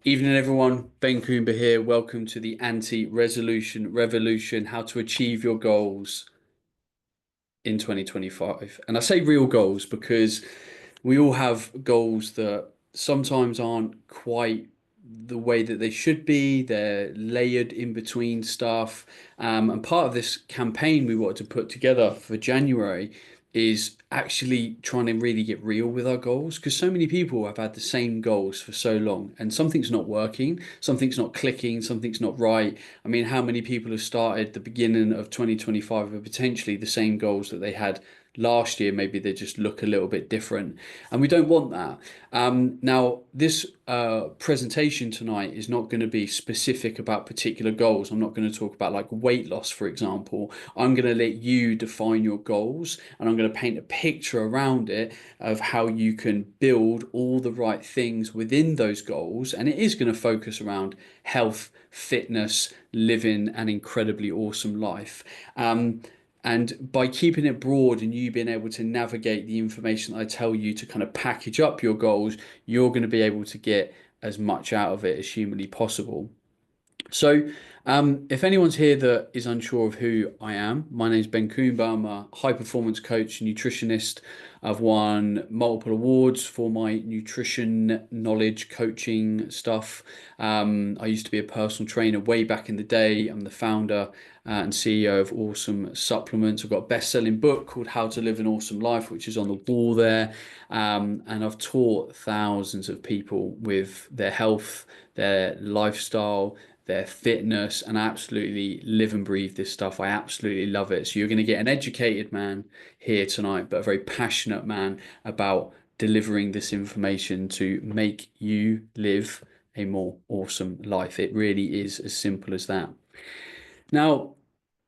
Evening, everyone. Ben Coomber here. Welcome to the Anti-Resolution Revolution, how to achieve your goals in 2025. And I say real goals because we all have goals that sometimes aren't quite the way that they should be. They're layered in between stuff. And part of this campaign we wanted to put together for January is actually trying to really get real with our goals because so many people have had the same goals for so long and something's not working, something's not clicking, something's not right. I mean, how many people have started the beginning of 2025 with potentially the same goals that they had last year? Maybe they just look a little bit different, and we don't want that. Now, this presentation tonight is not going to be specific about particular goals. I'm not going to talk about like weight loss, for example. I'm going to let you define your goals, and I'm going to paint a picture around it of how you can build all the right things within those goals. And it is going to focus around health, fitness, living an incredibly awesome life. And by keeping it broad and you being able to navigate the information that I tell you to kind of package up your goals, you're going to be able to get as much out of it as humanly possible. So, if anyone's here that is unsure of who I am, my name is Ben Coomber. I'm a high performance coach, nutritionist. I've won multiple awards for my nutrition knowledge coaching stuff. I used to be a personal trainer way back in the day. I'm the founder and CEO of Awesome Supplements. I've got a best-selling book called How to Live an Awesome Life, which is on the wall there. And I've taught thousands of people with their health, their lifestyle, their fitness, and I absolutely live and breathe this stuff. I absolutely love it. So you're going to get an educated man here tonight, but a very passionate man about delivering this information to make you live a more awesome life. It really is as simple as that. Now,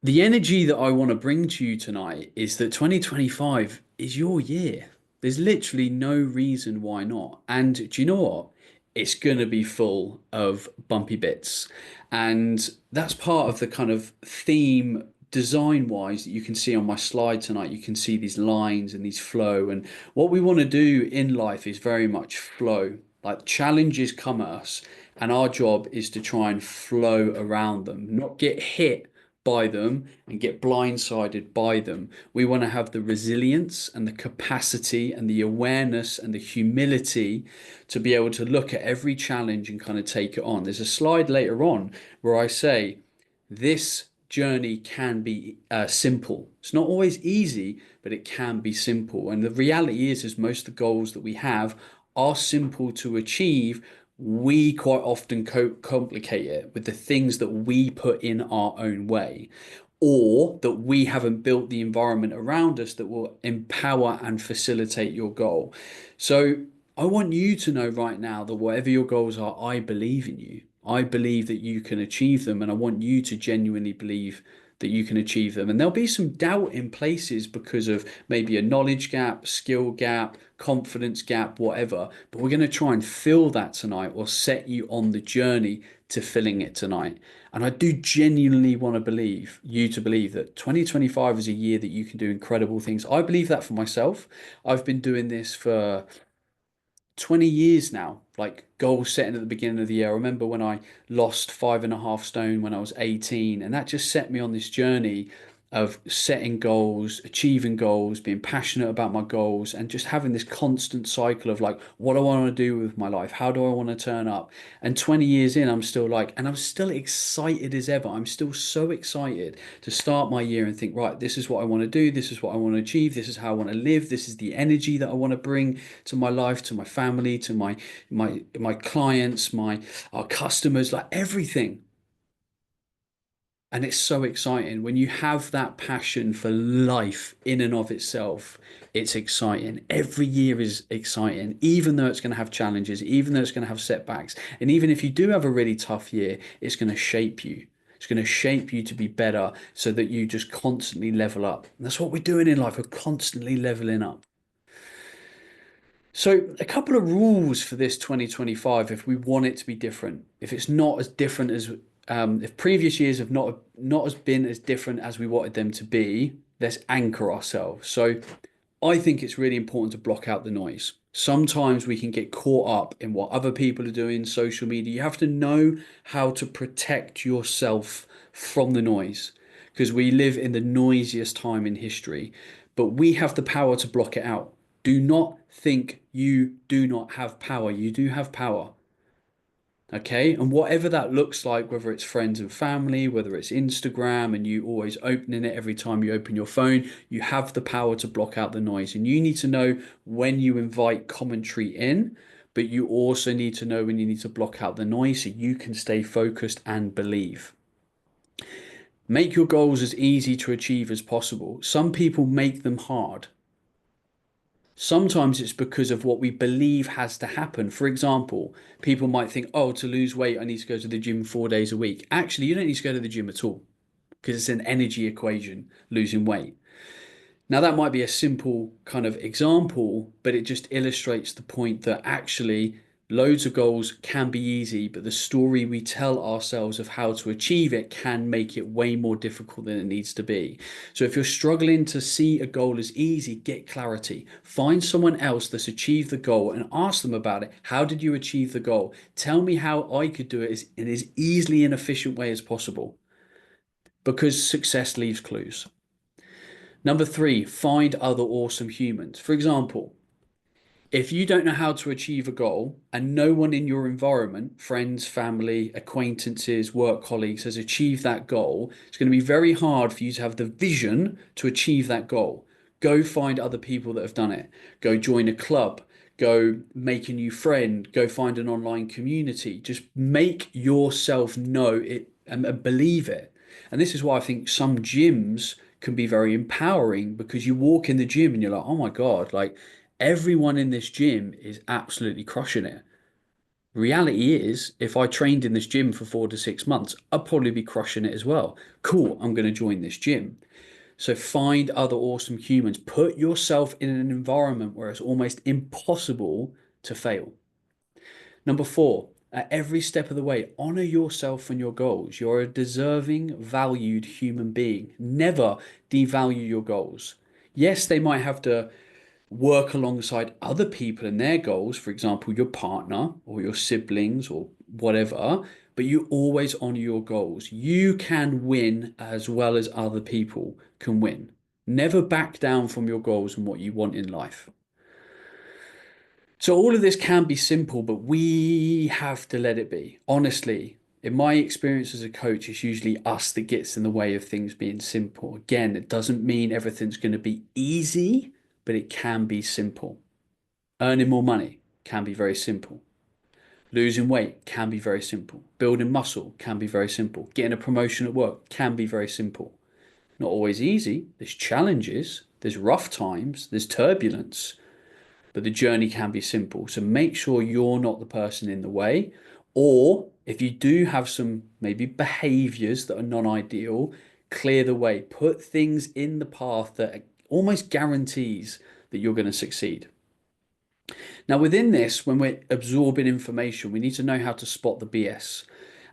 the energy that I want to bring to you tonight is that 2025 is your year. There's literally no reason why not. And do you know what? It's going to be full of bumpy bits. And that's part of the kind of theme design wise that you can see on my slide tonight. You can see these lines and these flow. And what we want to do in life is very much flow. Like challenges come at us, and our job is to try and flow around them, not get hit by them and get blindsided by them. We want to have the resilience and the capacity and the awareness and the humility to be able to look at every challenge and kind of take it on. There's a slide later on where I say this journey can be simple. It's not always easy, but it can be simple. And the reality is most of the goals that we have are simple to achieve. We quite often complicate it with the things that we put in our own way, or that we haven't built the environment around us that will empower and facilitate your goal. So I want you to know right now that whatever your goals are, I believe in you. I believe that you can achieve them, and I want you to genuinely believe that you can achieve them. And there'll be some doubt in places because of maybe a knowledge gap, skill gap, confidence gap, whatever. But we're going to try and fill that tonight or set you on the journey to filling it tonight. And I do genuinely want to believe you to believe that 2025 is a year that you can do incredible things. I believe that for myself. I've been doing this for 20 years now, like goal setting at the beginning of the year. I remember when I lost 5.5 stone when I was 18, and that just set me on this journey of setting goals, achieving goals, being passionate about my goals, and just having this constant cycle of like, what do I want to do with my life? How do I want to turn up? And 20 years in, I'm still like, and I'm still excited as ever. I'm still so excited to start my year and think, right, this is what I want to do. This is what I want to achieve. This is how I want to live. This is the energy that I want to bring to my life, to my family, to my clients, our customers, like everything. And it's so exciting when you have that passion for life in and of itself. It's exciting. Every year is exciting, even though it's going to have challenges, even though it's going to have setbacks. And even if you do have a really tough year, it's going to shape you. It's going to shape you to be better so that you just constantly level up. And that's what we're doing in life. We're constantly leveling up. So, a couple of rules for this 2025 if we want it to be different. If it's not as different as if previous years have not as been as different as we wanted them to be, let's anchor ourselves. So, I think it's really important to block out the noise. Sometimes we can get caught up in what other people are doing, social media. You have to know how to protect yourself from the noise because we live in the noisiest time in history, but we have the power to block it out. Do not think you do not have power. You do have power. Okay. And whatever that looks like, whether it's friends and family, whether it's Instagram and you always opening it every time you open your phone, you have the power to block out the noise. And you need to know when you invite commentary in, but you also need to know when you need to block out the noise so you can stay focused and believe. Make your goals as easy to achieve as possible. Some people make them hard. Sometimes it's because of what we believe has to happen. For example, people might think, oh, to lose weight, I need to go to the gym 4 days a week. Actually, you don't need to go to the gym at all because it's an energy equation, losing weight. Now, that might be a simple kind of example, but it just illustrates the point that actually loads of goals can be easy, but the story we tell ourselves of how to achieve it can make it way more difficult than it needs to be. So, if you're struggling to see a goal as easy, get clarity. Find someone else that's achieved the goal and ask them about it. How did you achieve the goal? Tell me how I could do it in as easily and efficient way as possible because success leaves clues. Number three, find other awesome humans. For example, if you don't know how to achieve a goal and no one in your environment, friends, family, acquaintances, work colleagues, has achieved that goal, it's going to be very hard for you to have the vision to achieve that goal. Go find other people that have done it. Go join a club. Go make a new friend. Go find an online community. Just make yourself know it and believe it. And this is why I think some gyms can be very empowering because you walk in the gym and you're like, oh my God, like everyone in this gym is absolutely crushing it. Reality is, if I trained in this gym for 4 to 6 months, I'd probably be crushing it as well. Cool, I'm going to join this gym. So find other awesome humans. Put yourself in an environment where it's almost impossible to fail. Number four, at every step of the way, honor yourself and your goals. You're a deserving, valued human being. Never devalue your goals. Yes, they might have to work alongside other people and their goals, for example, your partner or your siblings or whatever, but you always honor your goals. You can win as well as other people can win. Never back down from your goals and what you want in life. So, all of this can be simple, but we have to let it be. Honestly, in my experience as a coach, it's usually us that gets in the way of things being simple. Again, it doesn't mean everything's going to be easy, but it can be simple. Earning more money can be very simple. Losing weight can be very simple. Building muscle can be very simple. Getting a promotion at work can be very simple. Not always easy. There's challenges, there's rough times, there's turbulence, but the journey can be simple. So make sure you're not the person in the way. Or if you do have some maybe behaviors that are non-ideal, clear the way. Put things in the path that almost guarantees that you're going to succeed. Now, within this, when we're absorbing information, we need to know how to spot the BS.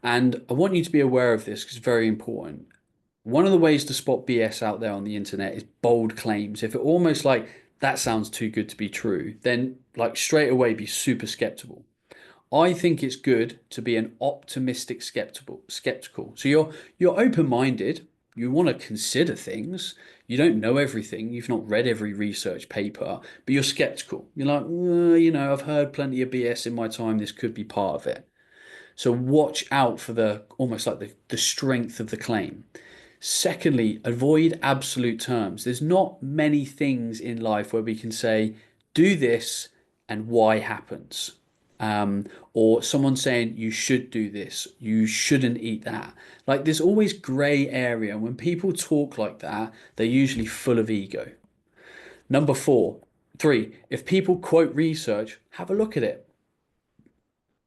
And I want you to be aware of this because it's very important. One of the ways to spot BS out there on the internet is bold claims. If it almost like that sounds too good to be true, then like straight away be super skeptical. I think it's good to be an optimistic skeptical. So you're open-minded, you want to consider things. You don't know everything, you've not read every research paper, but you're skeptical. You're like, I've heard plenty of BS in my time, this could be part of it. So watch out for the almost like the strength of the claim. Secondly, avoid absolute terms. There's not many things in life where we can say, do this and Y happens. Or someone saying you should do this, you shouldn't eat that. Like there's always grey area. And when people talk like that, they're usually full of ego. Three, if people quote research, have a look at it.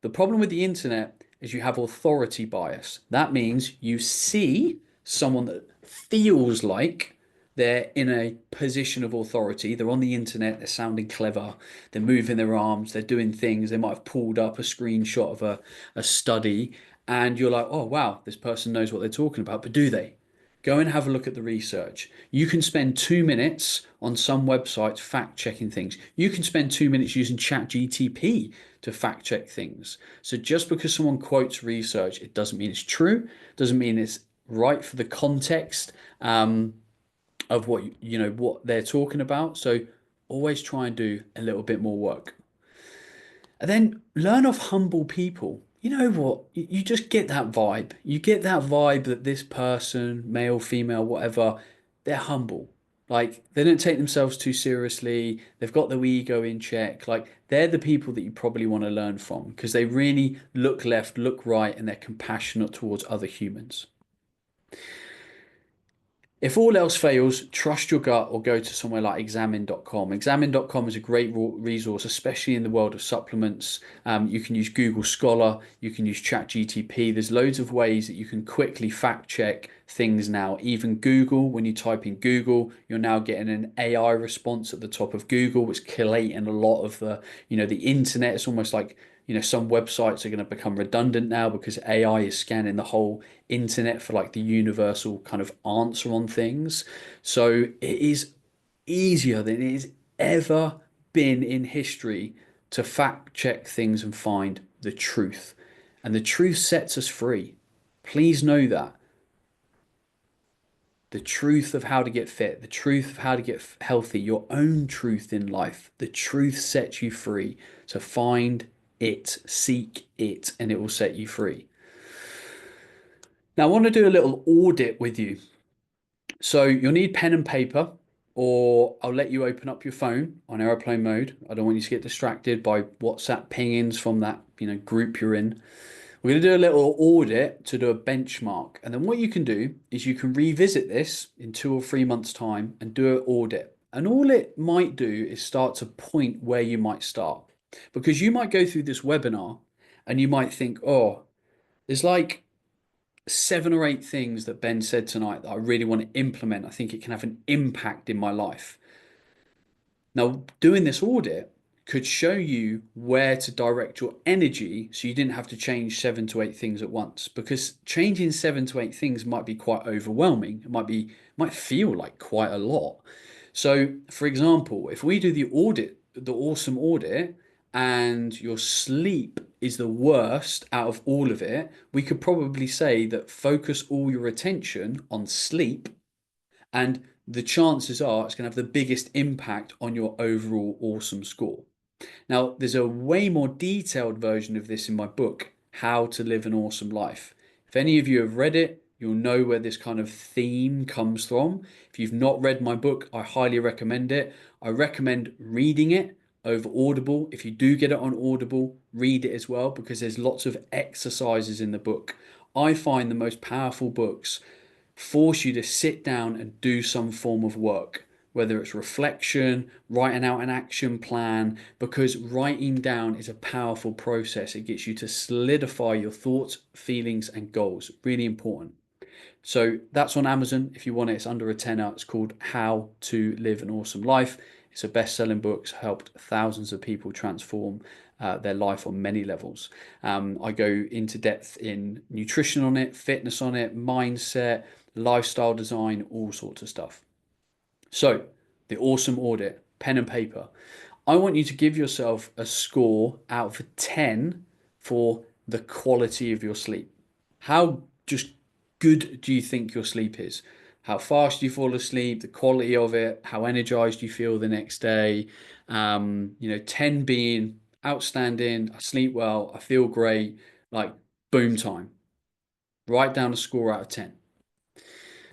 The problem with the internet is you have authority bias. That means you see someone that feels like they're in a position of authority. They're on the internet, they're sounding clever, they're moving their arms, they're doing things. They might have pulled up a screenshot of a study, and you're like, oh, wow, this person knows what they're talking about. But do they? Go and have a look at the research. You can spend 2 minutes on some websites fact checking things. You can spend 2 minutes using ChatGTP to fact check things. So just because someone quotes research, it doesn't mean it's true, doesn't mean it's right for the context of what they're talking about. So always try and do a little bit more work. And then learn off humble people. You know what? You just get that vibe. You get that vibe that this person, male, female, whatever, they're humble. Like they don't take themselves too seriously. They've got their ego in check. Like they're the people that you probably want to learn from because they really look left, look right, and they're compassionate towards other humans. If all else fails, trust your gut or go to somewhere like examine.com. Examine.com is a great resource, especially in the world of supplements. You can use Google Scholar, you can use ChatGTP. There's loads of ways that you can quickly fact check things now. Even Google, when you type in Google, you're now getting an AI response at the top of Google, which collating a lot of the internet. It's almost like some websites are going to become redundant now because AI is scanning the whole internet for like the universal kind of answer on things. So it is easier than it has ever been in history to fact check things and find the truth. And the truth sets us free. Please know that. The truth of how to get fit, the truth of how to get healthy, your own truth in life, the truth sets you free. So find it, seek it, and it will set you free. Now, I want to do a little audit with you. So you'll need pen and paper, or I'll let you open up your phone on airplane mode. I don't want you to get distracted by WhatsApp pingings from that, group you're in. We're going to do a little audit to do a benchmark. And then what you can do is you can revisit this in 2 or 3 months' time and do an audit. And all it might do is start to point where you might start. Because you might go through this webinar and you might think, oh, there's like 7 or 8 things that Ben said tonight that I really want to implement. I think it can have an impact in my life. Now, doing this audit could show you where to direct your energy so you didn't have to change 7 to 8 things at once, because changing 7 to 8 things might be quite overwhelming. Might feel like quite a lot. So, for example, if we do the audit, the awesome audit, and your sleep is the worst out of all of it, we could probably say that focus all your attention on sleep, and the chances are it's going to have the biggest impact on your overall awesome score. Now, there's a way more detailed version of this in my book, How to Live an Awesome Life. If any of you have read it, you'll know where this kind of theme comes from. If you've not read my book, I highly recommend it. I recommend reading it over Audible. If you do get it on Audible, read it as well because there's lots of exercises in the book. I find the most powerful books force you to sit down and do some form of work, whether it's reflection, writing out an action plan, because writing down is a powerful process. It gets you to solidify your thoughts, feelings, and goals. Really important. So that's on Amazon. If you want it, it's under a tenner. It's called How to Live an Awesome Life. It's a best-selling book. It's helped thousands of people transform their life on many levels. I go into depth in nutrition on it, fitness on it, mindset, lifestyle design, all sorts of stuff. So, the awesome audit, pen and paper. I want you to give yourself a score out of 10 for the quality of your sleep. How just good do you think your sleep is? How fast do you fall asleep, the quality of it, how energized you feel the next day. 10 being outstanding, I sleep well, I feel great, like boom time. Write down a score out of 10.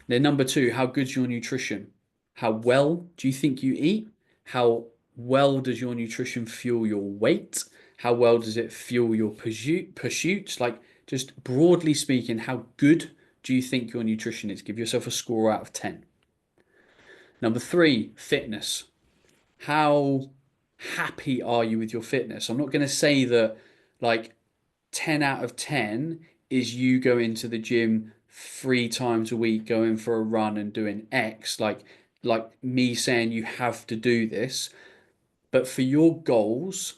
Then number two, how good's your nutrition? How well do you think you eat? How well does your nutrition fuel your weight? How well does it fuel your pursuits? Like just broadly speaking, how good do you think your nutrition is? Give yourself a score out of 10. Number three, fitness. How happy are you with your fitness? I'm not going to say that like 10 out of 10 is you going to the gym 3 times a week, going for a run and doing X, like me saying you have to do this. But for your goals,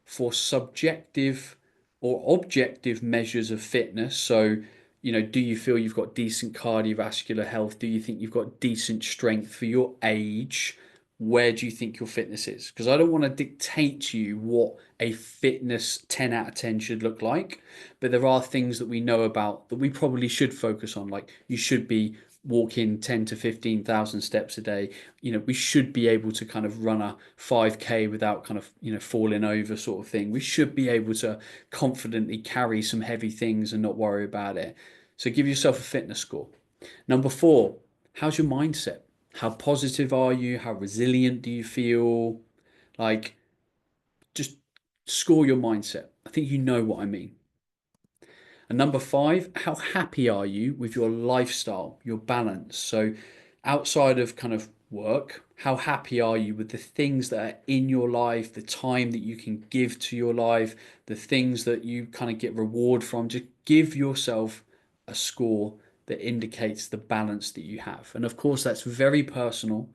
for subjective or objective measures of fitness, so Do you feel you've got decent cardiovascular health? Do you think you've got decent strength for your age? Where do you think your fitness is? Because I don't want to dictate to you what a fitness 10 out of 10 should look like, but there are things that we know about that we probably should focus on. Like you should be walking 10 to 15,000 steps a day. We should be able to kind of run a 5K without kind of, falling over sort of thing. We should be able to confidently carry some heavy things and not worry about it. So give yourself a fitness score. Number four, how's your mindset? How positive are you? How resilient do you feel? Like, just score your mindset. I think you know what I mean. And number five, how happy are you with your lifestyle, your balance? So, outside of kind of work, how happy are you with the things that are in your life, the time that you can give to your life, the things that you kind of get reward from? Just give yourself a score that indicates the balance that you have. And of course, that's very personal.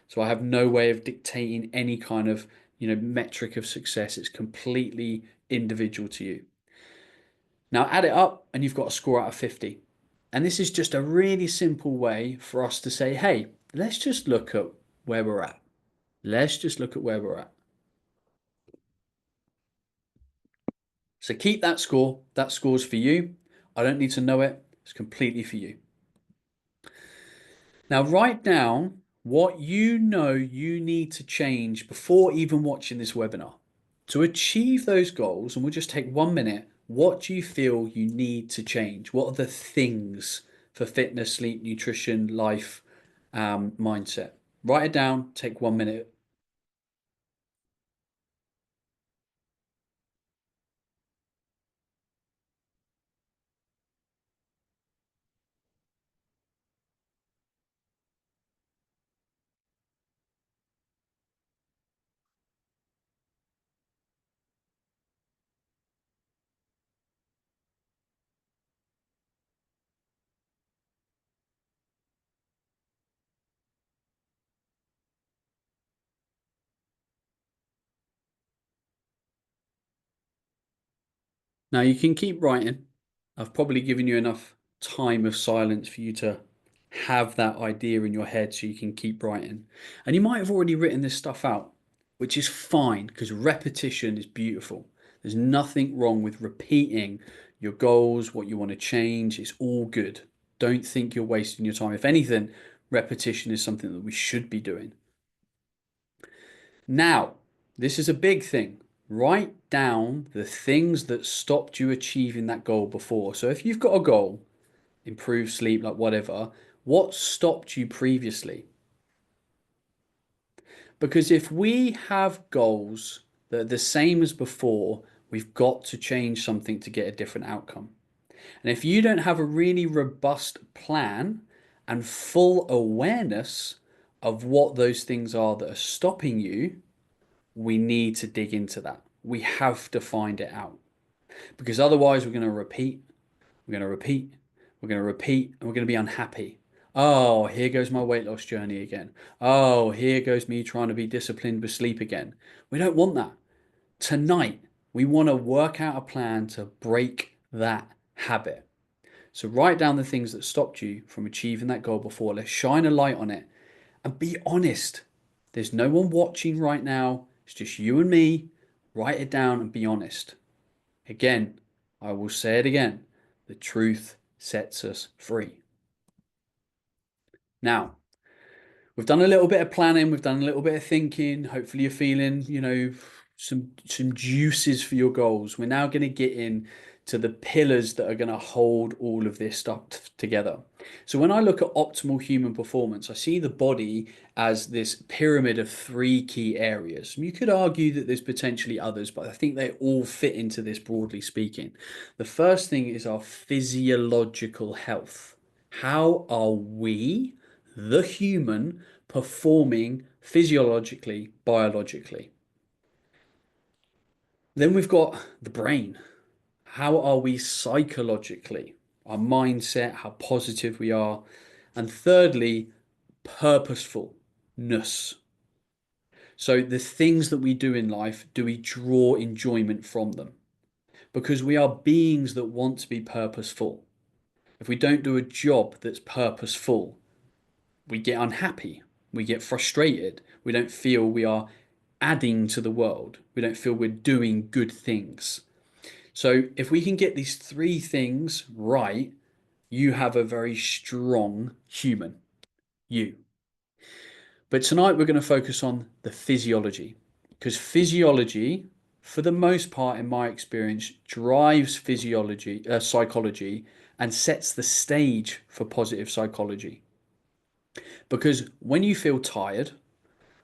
So I have no way of dictating any kind of, metric of success. It's completely individual to you. Now add it up and you've got a score out of 50. And this is just a really simple way for us to say, hey, let's just look at where we're at. Let's just look at where we're at. So keep that score. That score's for you. I don't need to know it. It's completely for you. Now write down what you know you need to change before even watching this webinar. To achieve those goals, and we'll just take 1 minute, what do you feel you need to change? What are the things for fitness, sleep, nutrition, life, mindset? Write it down, take 1 minute. Now you can keep writing. I've probably given you enough time of silence for you to have that idea in your head so you can keep writing. And you might have already written this stuff out, which is fine because repetition is beautiful. There's nothing wrong with repeating your goals, what you want to change. It's all good. Don't think you're wasting your time. If anything, repetition is something that we should be doing. Now, this is a big thing. Write down the things that stopped you achieving that goal before. So if you've got a goal, improve sleep, like whatever, what stopped you previously? Because if we have goals that are the same as before, we've got to change something to get a different outcome. And if you don't have a really robust plan and full awareness of what those things are that are stopping you, we need to dig into that. We have to find it out because otherwise we're going to repeat, we're going to repeat, we're going to repeat, and we're going to be unhappy. Oh, here goes my weight loss journey again. Oh, here goes me trying to be disciplined with sleep again. We don't want that. Tonight, we want to work out a plan to break that habit. So write down the things that stopped you from achieving that goal before. Let's shine a light on it and be honest. There's no one watching right now. It's just you and me. Write it down and be honest. Again, I will say it again. The truth sets us free. Now, we've done a little bit of planning, we've done a little bit of thinking. Hopefully you're feeling, some juices for your goals. We're now going to get in to the pillars that are going to hold all of this stuff together. So when I look at optimal human performance, I see the body as this pyramid of three key areas. You could argue that there's potentially others, but I think they all fit into this broadly speaking. The first thing is our physiological health. How are we, the human, performing physiologically, biologically? Then we've got the brain. How are we psychologically? Our mindset, how positive we are. And thirdly, purposefulness. So the things that we do in life, do we draw enjoyment from them? Because we are beings that want to be purposeful. if we don't do a job that's purposeful, we get unhappy, we get frustrated, we don't feel we are adding to the world, we don't feel we're doing good things. So, if we can get these three things right, you have a very strong human, you. But tonight we're going to focus on the physiology because physiology, for the most part, in my experience, drives psychology, and sets the stage for positive psychology. Because when you feel tired,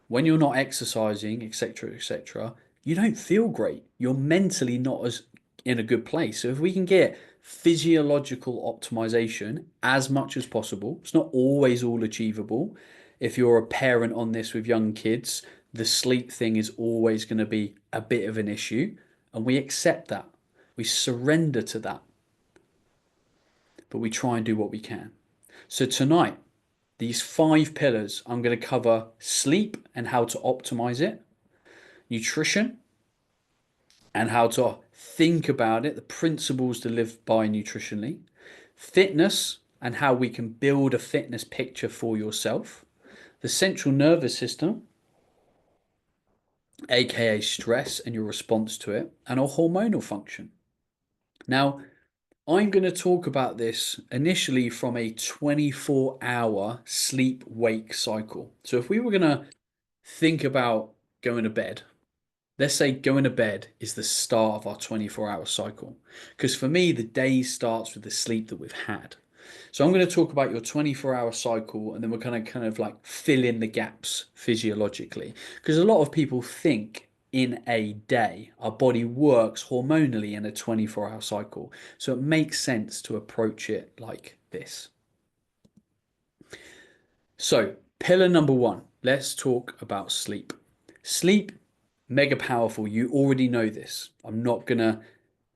when you're not exercising, etc., etc., you don't feel great. You're mentally not as in a good place. So if we can get physiological optimization as much as possible, it's not always all achievable. If you're a parent on this with young kids, the sleep thing is always going to be a bit of an issue, and we accept that. We surrender to that, but we try and do what we can. So tonight, these five pillars, I'm going to cover sleep and how to optimize it, nutrition and how to think about it, the principles to live by nutritionally, fitness and how we can build a fitness picture for yourself, the central nervous system, aka stress and your response to it, and our hormonal function. Now, I'm going to talk about this initially from a 24-hour sleep wake cycle. So, if we were going to think about going to bed, let's say going to bed is the start of our 24-hour cycle. Because for me, the day starts with the sleep that we've had. So I'm going to talk about your 24-hour cycle and then we're going to kind of like fill in the gaps physiologically. Because a lot of people think in a day, our body works hormonally in a 24-hour cycle. So it makes sense to approach it like this. So, pillar number one, let's talk about sleep. Sleep, mega powerful. You already know this. I'm not going to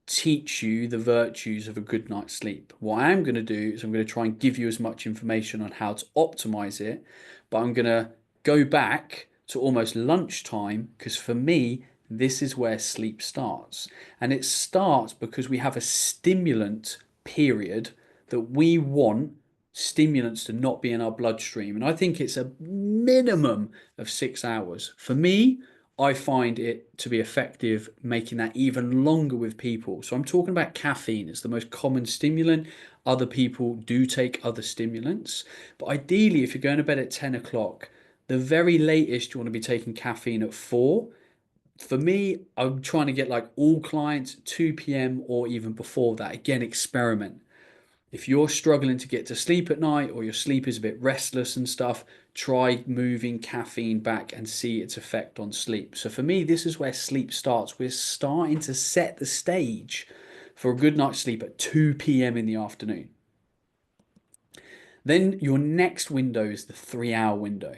teach you the virtues of a good night's sleep. What I am going to do is I'm going to try and give you as much information on how to optimize it, but I'm going to go back to almost lunchtime because for me, this is where sleep starts. And it starts because we have a stimulant period that we want stimulants to not be in our bloodstream. And I think it's a minimum of 6 hours. For me, I find it to be effective making that even longer with people. So I'm talking about caffeine. It's the most common stimulant. Other people do take other stimulants. But ideally, if you're going to bed at 10 o'clock, the very latest you want to be taking caffeine at 4. For me, I'm trying to get like all clients 2 p.m. or even before that. Again, experiment. If you're struggling to get to sleep at night or your sleep is a bit restless and stuff, try moving caffeine back and see its effect on sleep. So for me, this is where sleep starts. We're starting to set the stage for a good night's sleep at 2 p.m. in the afternoon. Then your next window is the 3 hour window.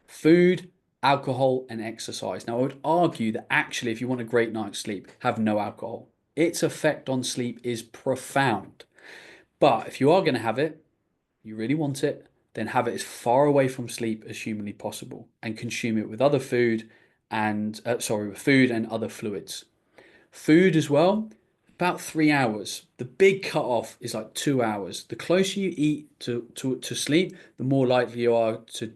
Food, alcohol, and exercise. Now, I would argue that actually, if you want a great night's sleep, have no alcohol. Its effect on sleep is profound. But if you are going to have it, you really want it, then have it as far away from sleep as humanly possible and consume it with other food and with food and other fluids. Food as well, about 3 hours. The big cutoff is like 2 hours. The closer you eat to sleep, the more likely you are to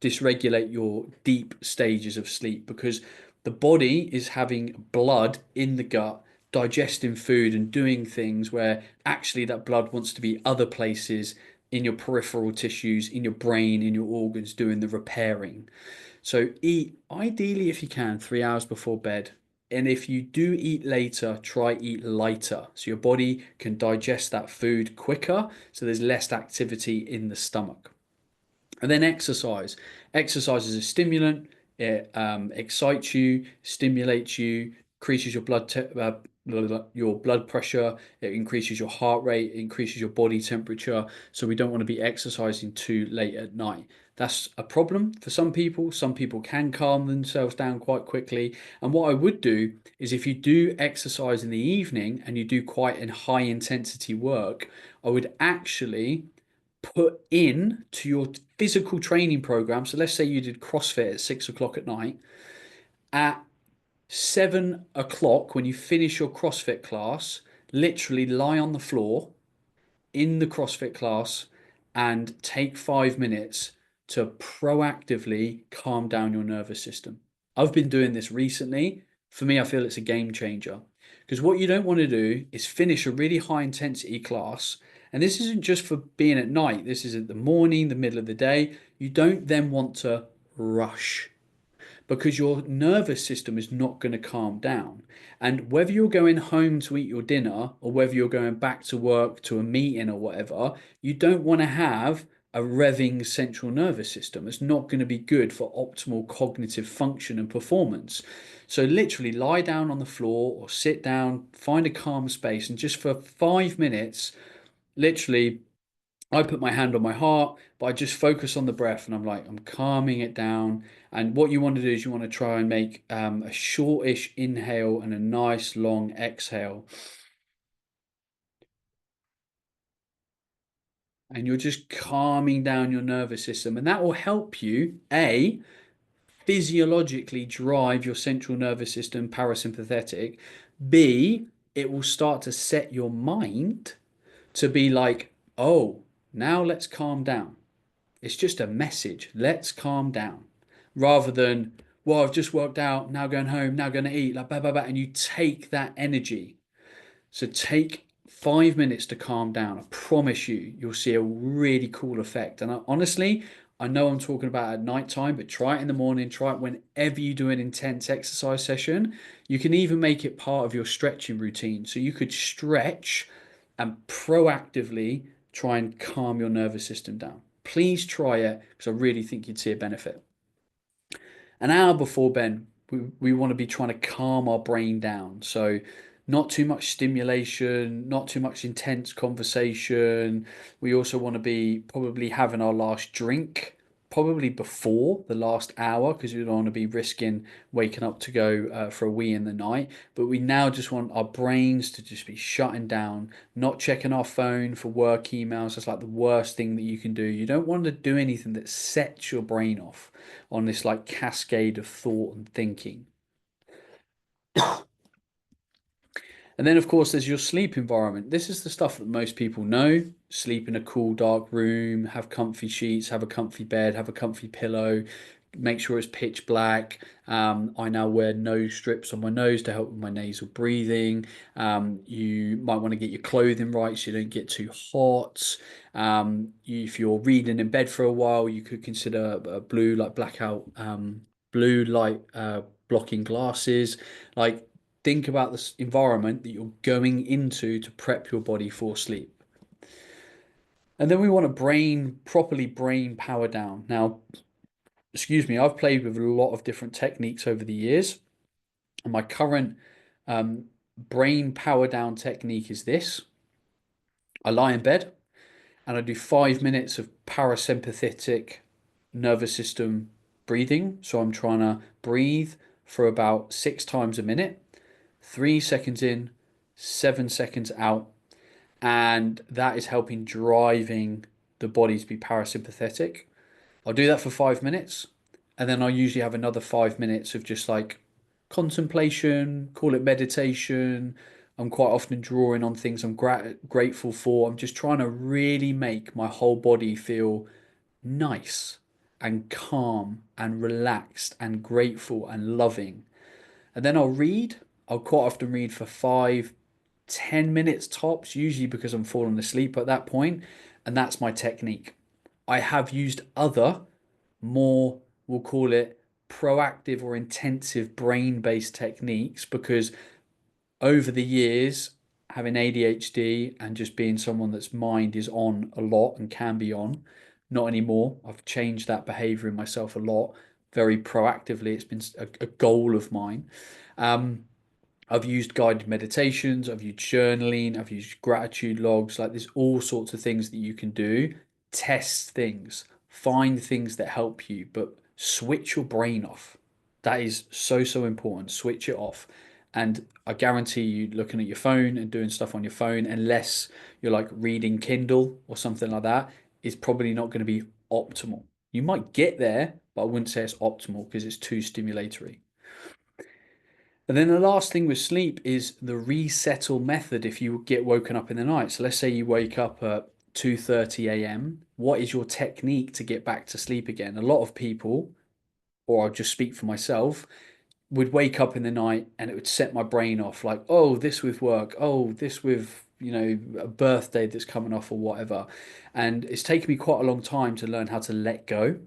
dysregulate your deep stages of sleep because the body is having blood in the gut digesting food and doing things where actually that blood wants to be other places in your peripheral tissues, in your brain, in your organs, doing the repairing. So eat ideally if you can 3 hours before bed. And if you do eat later, try eat lighter so your body can digest that food quicker so there's less activity in the stomach. And then exercise. Exercise is a stimulant. It excites you, stimulates you, increases your blood pressure. It increases your heart rate, it increases your body temperature. So we don't want to be exercising too late at night. That's a problem for some people. Some people can calm themselves down quite quickly. And what I would do is if you do exercise in the evening and you do quite a high intensity work, I would actually put in to your physical training program. So let's say you did CrossFit at 6 o'clock at night. At 7 o'clock, when you finish your CrossFit class, literally lie on the floor in the CrossFit class and take 5 minutes to proactively calm down your nervous system. I've been doing this recently. For me, I feel it's a game changer because what you don't want to do is finish a really high intensity class. And this isn't just for being at night, this is at the morning, the middle of the day. You don't then want to rush because your nervous system is not going to calm down. And whether you're going home to eat your dinner or whether you're going back to work to a meeting or whatever, you don't want to have a revving central nervous system. It's not going to be good for optimal cognitive function and performance. So, literally, lie down on the floor or sit down, find a calm space, and just for 5 minutes, literally I put my hand on my heart, but I just focus on the breath and I'm like, I'm calming it down. And what you want to do is you want to try and make a shortish inhale and a nice long exhale. And you're just calming down your nervous system. And that will help you, A, physiologically drive your central nervous system parasympathetic. B, it will start to set your mind to be like, oh, now let's calm down. It's just a message. Let's calm down. Rather than, well, I've just worked out, now going home, now going to eat, like, blah, blah, blah. And you take that energy. So take 5 minutes to calm down. I promise you, you'll see a really cool effect. And honestly, I know I'm talking about at night time, but try it in the morning. Try it whenever you do an intense exercise session. You can even make it part of your stretching routine. So you could stretch and proactively try and calm your nervous system down. Please try it because I really think you'd see a benefit. An hour before, Ben, we want to be trying to calm our brain down. So, not too much stimulation, not too much intense conversation. We also want to be probably having our last drink, probably before the last hour, because we don't want to be risking waking up to go for a wee in the night. But we now just want our brains to just be shutting down, not checking our phone for work emails. That's like the worst thing that you can do. You don't want to do anything that sets your brain off on this like cascade of thought and thinking. And then, of course, there's your sleep environment. This is the stuff that most people know. Sleep in a cool, dark room, have comfy sheets, have a comfy bed, have a comfy pillow, make sure it's pitch black. I now wear nose strips on my nose to help with my nasal breathing. You might want to get your clothing right so you don't get too hot. If you're reading in bed for a while, you could consider blue, like blackout, blue light blocking glasses. Like, think about this environment that you're going into to prep your body for sleep. And then we want to properly brain power down. Now, excuse me, I've played with a lot of different techniques over the years. And my current um, brain power down technique is this. I lie in bed and I do 5 minutes of parasympathetic nervous system breathing. So I'm trying to breathe for about 6 times a minute, 3 seconds in, 7 seconds out. And that is helping driving the body to be parasympathetic. I'll do that for 5 minutes, and then I'll usually have another 5 minutes of just like contemplation, call it meditation. I'm quite often drawing on things I'm grateful for. I'm just trying to really make my whole body feel nice and calm and relaxed and grateful and loving. And then I'll read. I'll quite often read for 5, 10 minutes tops, usually because I'm falling asleep at that point, and that's my technique. I have used other more, we'll call it proactive or intensive brain based techniques because over the years, having ADHD and just being someone that's mind is on a lot and can be on, not anymore. I've changed that behavior in myself a lot very proactively. It's been a goal of mine. Um, I've used guided meditations, I've used journaling, I've used gratitude logs. Like, there's all sorts of things that you can do. Test things, find things that help you, but switch your brain off. That is so, so important. Switch it off. And I guarantee you, looking at your phone and doing stuff on your phone, unless you're like reading Kindle or something like that, is probably not going to be optimal. You might get there, but I wouldn't say it's optimal because it's too stimulatory. And then the last thing with sleep is the resettle method if you get woken up in the night. So let's say you wake up at 2:30 a.m. What is your technique to get back to sleep again? A lot of people, or I'll just speak for myself, would wake up in the night and it would set my brain off like, oh, this with work, oh, this with, a birthday that's coming off or whatever. And it's taken me quite a long time to learn how to let go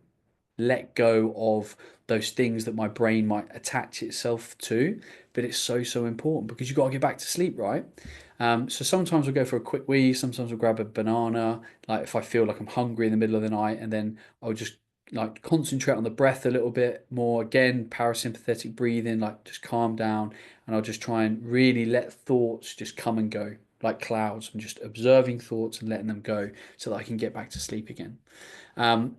of those things that my brain might attach itself to. But it's so, so important because you've got to get back to sleep, right? So sometimes I'll go for a quick wee, sometimes I'll grab a banana, like if I feel like I'm hungry in the middle of the night, and then I'll just like concentrate on the breath a little bit more. Again, parasympathetic breathing, like just calm down, and I'll just try and really let thoughts just come and go like clouds. I'm just observing thoughts and letting them go so that I can get back to sleep again.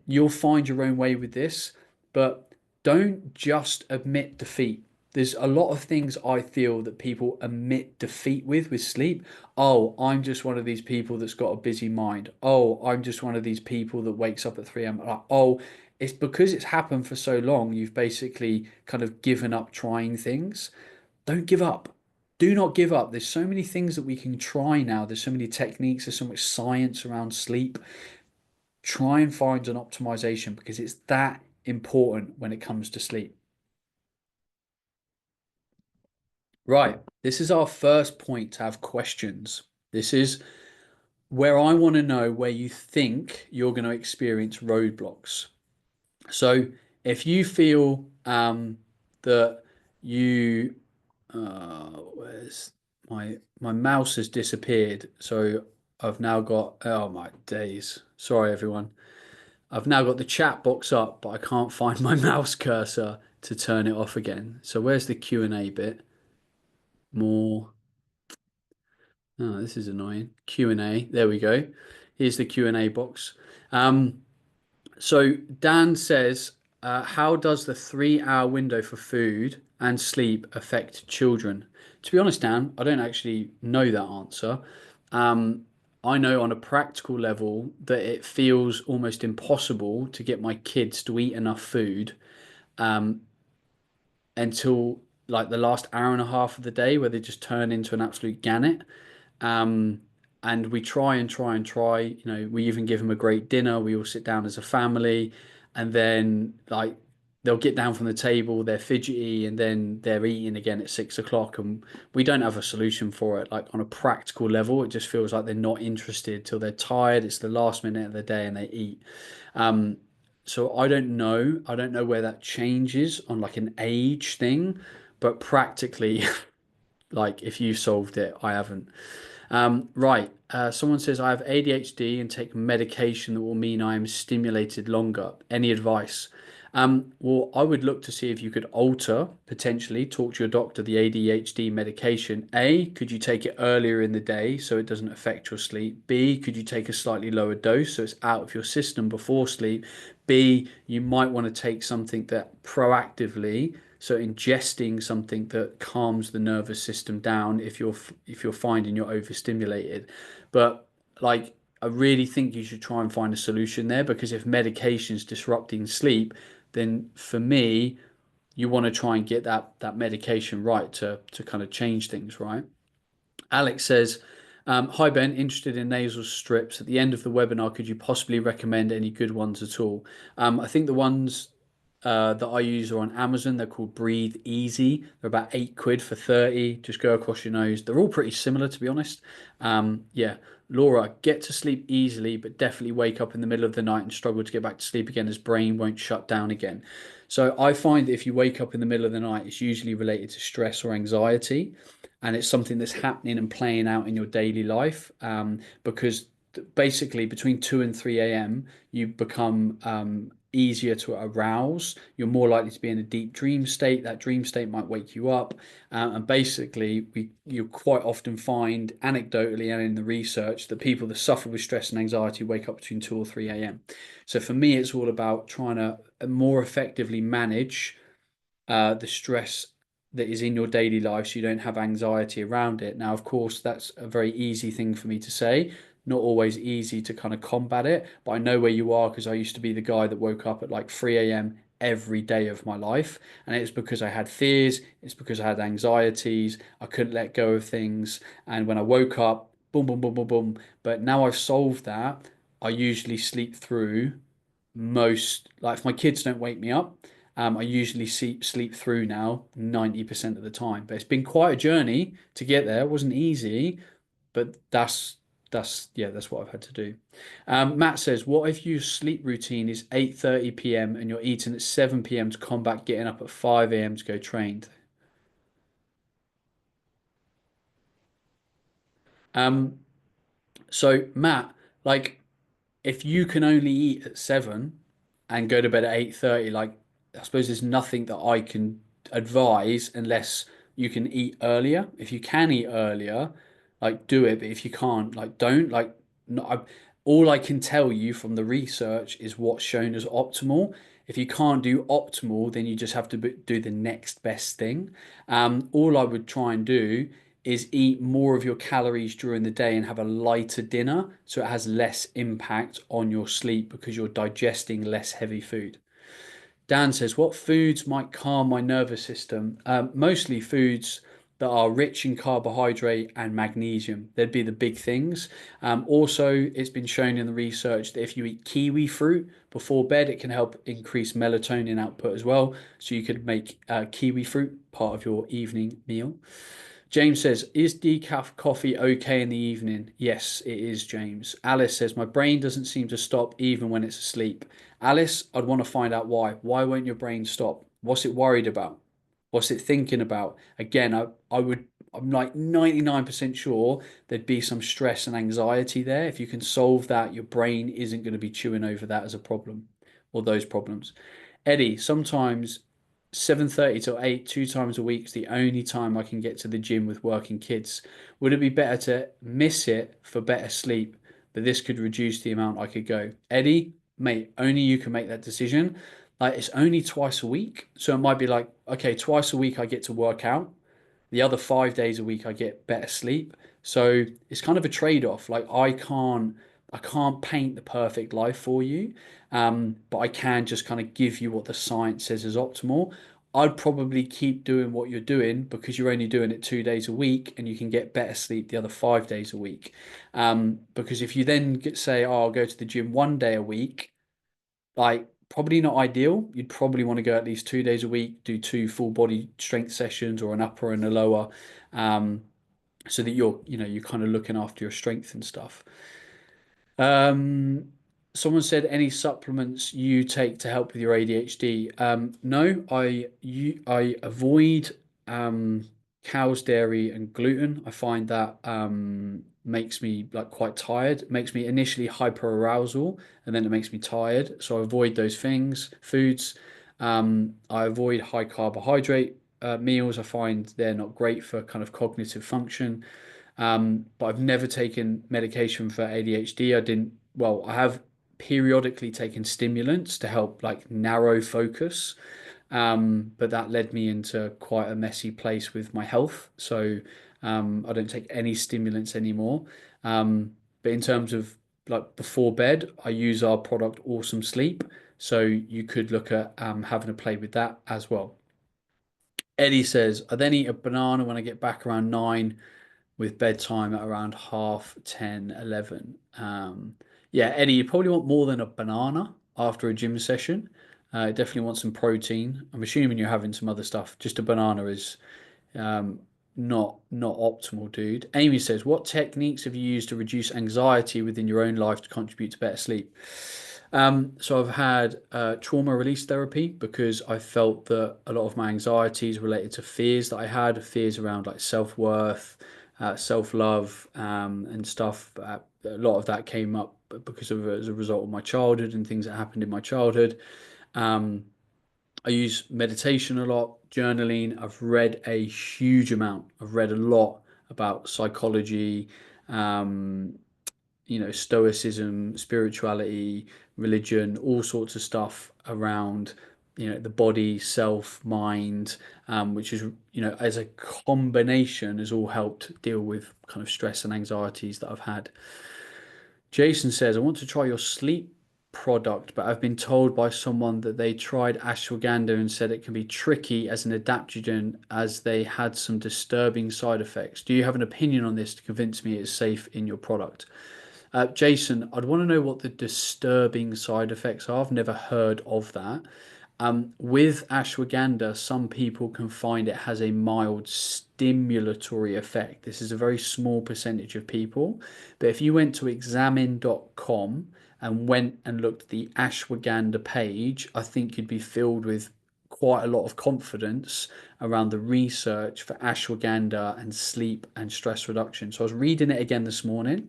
You'll find your own way with this, but don't just admit defeat. There's a lot of things I feel that people admit defeat with sleep. Oh, I'm just one of these people that's got a busy mind. Oh, I'm just one of these people that wakes up at 3 a.m. Like, oh, it's because it's happened for so long, you've basically kind of given up trying things. Don't give up. Do not give up. There's so many things that we can try now. There's so many techniques. There's so much science around sleep. Try and find an optimization because it's that important when it comes to sleep. Right, this is our first point to have questions. This is where I want to know where you think you're going to experience roadblocks. So if you feel that you where's my mouse has disappeared, so I've now got, oh my days. Sorry everyone. I've now got the chat box up, but I can't find my mouse cursor to turn it off again. So where's the Q&A bit? More. Oh, this is annoying. Q&A. There we go. Here's the Q&A box. Um, so Dan says, how does the 3 hour window for food and sleep affect children? To be honest, Dan, I don't actually know that answer. Um, I know on a practical level that it feels almost impossible to get my kids to eat enough food um, until like the last hour and a half of the day where they just turn into an absolute gannet. Um, and we try and try and try. We even give them a great dinner. We all sit down as a family, and then like they'll get down from the table, they're fidgety, and then they're eating again at 6 o'clock. And we don't have a solution for it. Like on a practical level, it just feels like they're not interested till they're tired. It's the last minute of the day, and they eat. Um, so I don't know. I don't know where that changes on like an age thing, but practically, like if you solved it, I haven't. Right. Someone says I have ADHD and take medication that will mean I am stimulated longer. Any advice? Well, I would look to see if you could alter, potentially, talk to your doctor, the ADHD medication. A, could you take it earlier in the day so it doesn't affect your sleep? B, could you take a slightly lower dose so it's out of your system before sleep? B, you might want to take something that proactively, so ingesting something that calms the nervous system down if you're finding you're overstimulated. But like I really think you should try and find a solution there because if medication's disrupting sleep, then for me, you want to try and get that medication right to kind of change things, right? Alex says, hi Ben, interested in nasal strips. At the end of the webinar, could you possibly recommend any good ones at all? I think the ones that I use are on Amazon. They're called Breathe Easy. They're about £8 for 30. Just go across your nose. They're all pretty similar, to be honest. Yeah. Laura, get to sleep easily, but definitely wake up in the middle of the night and struggle to get back to sleep again as brain won't shut down again. So I find that if you wake up in the middle of the night, it's usually related to stress or anxiety, and it's something that's happening and playing out in your daily life. Because basically between 2 and 3 a.m., you become easier to arouse. You're more likely to be in a deep dream state. That dream state might wake you up. And basically, you quite often find anecdotally and in the research that people that suffer with stress and anxiety wake up between 2 or 3 a.m. So for me, it's all about trying to more effectively manage the stress that is in your daily life so you don't have anxiety around it. Now, of course, that's a very easy thing for me to say, not always easy to kind of combat it, but I know where you are because I used to be the guy that woke up at like 3 a.m. every day of my life. And it's because I had fears, it's because I had anxieties, I couldn't let go of things. And when I woke up, boom, boom, boom, boom, boom. But now I've solved that, I usually sleep through most, like if my kids don't wake me up, I usually sleep through now 90% of the time. But it's been quite a journey to get there. It wasn't easy, but that's what I've had to do. Matt says, what if your sleep routine is 8:30 p.m. and you're eating at 7 p.m. to combat getting up at 5 a.m. to go train? Um, so Matt, like if you can only eat at 7 and go to bed at 8:30, like I suppose there's nothing that I can advise unless you can eat earlier. If you can eat earlier, like do it, but if you can't, like don't. Like no, all I can tell you from the research is what's shown as optimal. If you can't do optimal, then you just have to do the next best thing. All I would try and do is eat more of your calories during the day and have a lighter dinner so it has less impact on your sleep because you're digesting less heavy food. Dan says, what foods might calm my nervous system? Mostly foods that are rich in carbohydrate and magnesium. They'd be the big things. Also, it's been shown in the research that if you eat kiwi fruit before bed, it can help increase melatonin output as well. So you could make kiwi fruit part of your evening meal. James says, is decaf coffee okay in the evening? Yes, it is, James. Alice says, my brain doesn't seem to stop even when it's asleep. Alice, I'd want to find out why. Why won't your brain stop? What's it worried about? What's it thinking about? Again, I'm like 99% sure there'd be some stress and anxiety there. If you can solve that, your brain isn't going to be chewing over that as a problem or those problems. Eddie, sometimes 7:30 till 8, 2 times a week is the only time I can get to the gym with working kids. Would it be better to miss it for better sleep? But this could reduce the amount I could go. Eddie, mate, only you can make that decision. Like it's only twice a week. So it might be like, okay, twice a week I get to work out. The other 5 days a week I get better sleep. So it's kind of a trade-off. Like I can't paint the perfect life for you, but I can just kind of give you what the science says is optimal. I'd probably keep doing what you're doing because you're only doing it 2 days a week and you can get better sleep the other 5 days a week. Because if you then say, oh, I'll go to the gym 1 day a week, like probably not ideal. You'd probably want to go at least 2 days a week, do two full body strength sessions or an upper and a lower, um, so that you're kind of looking after your strength and stuff. Um, Someone said any supplements you take to help with your ADHD. No, I avoid cow's dairy and gluten. I find that makes me like quite tired. It makes me initially hyper arousal and then it makes me tired. So I avoid those foods. I avoid high carbohydrate meals. I find they're not great for kind of cognitive function. But I've never taken medication for ADHD. I have periodically taken stimulants to help like narrow focus. But that led me into quite a messy place with my health. So I don't take any stimulants anymore. But in terms of like before bed, I use our product Awesome Sleep. So you could look at having a play with that as well. Eddie says, I then eat a banana when I get back around 9 with bedtime at around half 10, 11. Yeah, Eddie, you probably want more than a banana after a gym session. Definitely want some protein. I'm assuming you're having some other stuff. Just a banana is um, not optimal, dude. Amy says, what techniques have you used to reduce anxiety within your own life to contribute to better sleep? So I've had trauma release therapy because I felt that a lot of my anxieties related to fears that I had, fears around like self-worth, self-love, and stuff. A lot of that came up because of as a result of my childhood and things that happened in my childhood. Um, I use meditation a lot, journaling. I've read a huge amount. I've read a lot about psychology, um, stoicism, spirituality, religion, all sorts of stuff around, the body, self, mind, which is, as a combination has all helped deal with kind of stress and anxieties that I've had. Jason says, I want to try your sleep product, but I've been told by someone that they tried ashwagandha and said it can be tricky as an adaptogen as they had some disturbing side effects. Do you have an opinion on this to convince me it's safe in your product? Jason, I'd want to know what the disturbing side effects are. I've never heard of that. With ashwagandha, some people can find it has a mild stimulatory effect. This is a very small percentage of people. But if you went to examine.com and went and looked at the ashwagandha page, I think you'd be filled with quite a lot of confidence around the research for ashwagandha and sleep and stress reduction. So I was reading it again this morning.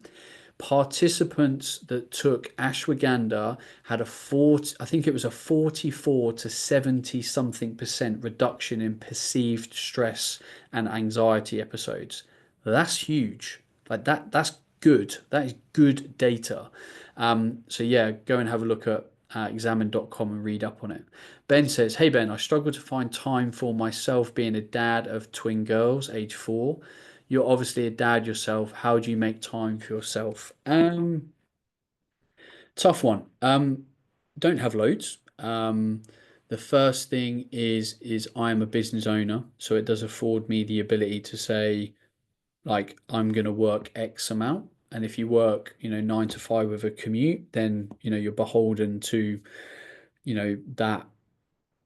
Participants that took ashwagandha had a 40, I think it was a 44 to 70 something percent reduction in perceived stress and anxiety episodes. That's huge. Like that's good. That is good data. So yeah, go and have a look at examine.com and read up on it. Ben says, "Hey Ben, I struggle to find time for myself being a dad of twin girls, age 4. You're obviously a dad yourself. How do you make time for yourself?" Tough one. Don't have loads. The first thing is I am a business owner, so it does afford me the ability to say, like, I'm going to work X amount. And if you work, 9 to 5 with a commute, then, you're beholden to, that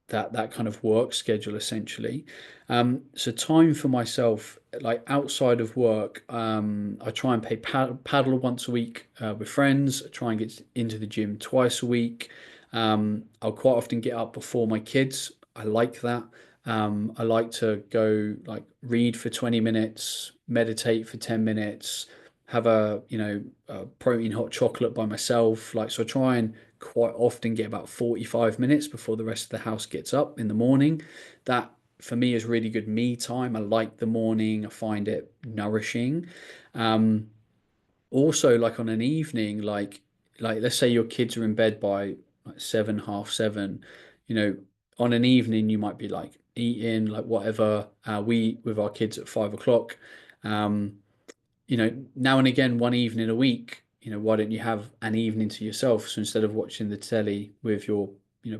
that kind of work schedule essentially. So time for myself, like outside of work, I try and play paddle once a week with friends. I try and get into the gym twice a week. I'll quite often get up before my kids. I like that. I like to go like read for 20 minutes, meditate for 10 minutes, have a protein hot chocolate by myself. Like, so I try and quite often get about 45 minutes before the rest of the house gets up in the morning. That for me is really good me time. I like the morning. I find it nourishing. Um, Also, like on an evening, like let's say your kids are in bed by like 7, half 7, you know, on an evening you might be like eating like whatever. We eat with our kids at 5 o'clock. Um, Now and again, one evening a week, why don't you have an evening to yourself? So instead of watching the telly with your,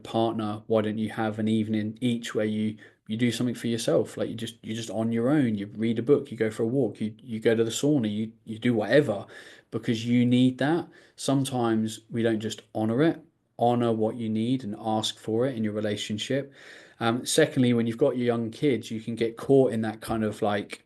partner, why don't you have an evening each where you do something for yourself? Like you're just on your own. You read a book, you go for a walk, you go to the sauna, you do whatever because you need that. Sometimes we don't just honor it, honor what you need and ask for it in your relationship. Secondly, when you've got your young kids, you can get caught in that kind of like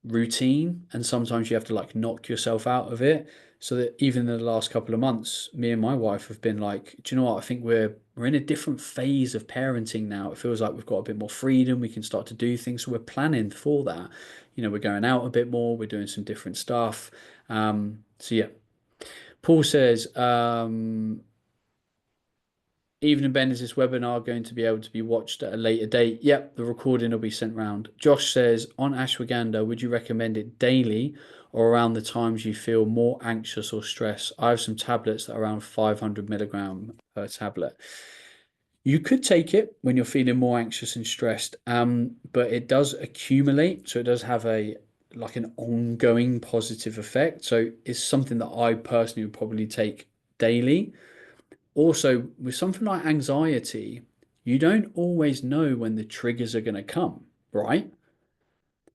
routine and sometimes you have to like knock yourself out of it, so that even in the last couple of months me and my wife have been like, do you know what, I think we're in a different phase of parenting now. It feels like we've got a bit more freedom, we can start to do things, so we're planning for that. We're going out a bit more, we're doing some different stuff. So yeah. Paul says, "Evening Ben, is this webinar going to be able to be watched at a later date?" Yep, the recording will be sent round. Josh says, "On ashwagandha, would you recommend it daily or around the times you feel more anxious or stressed? I have some tablets that are around 500 milligram per tablet." You could take it when you're feeling more anxious and stressed, but it does accumulate, so it does have a like an ongoing positive effect. So it's something that I personally would probably take daily. Also, with something like anxiety, you don't always know when the triggers are going to come, right?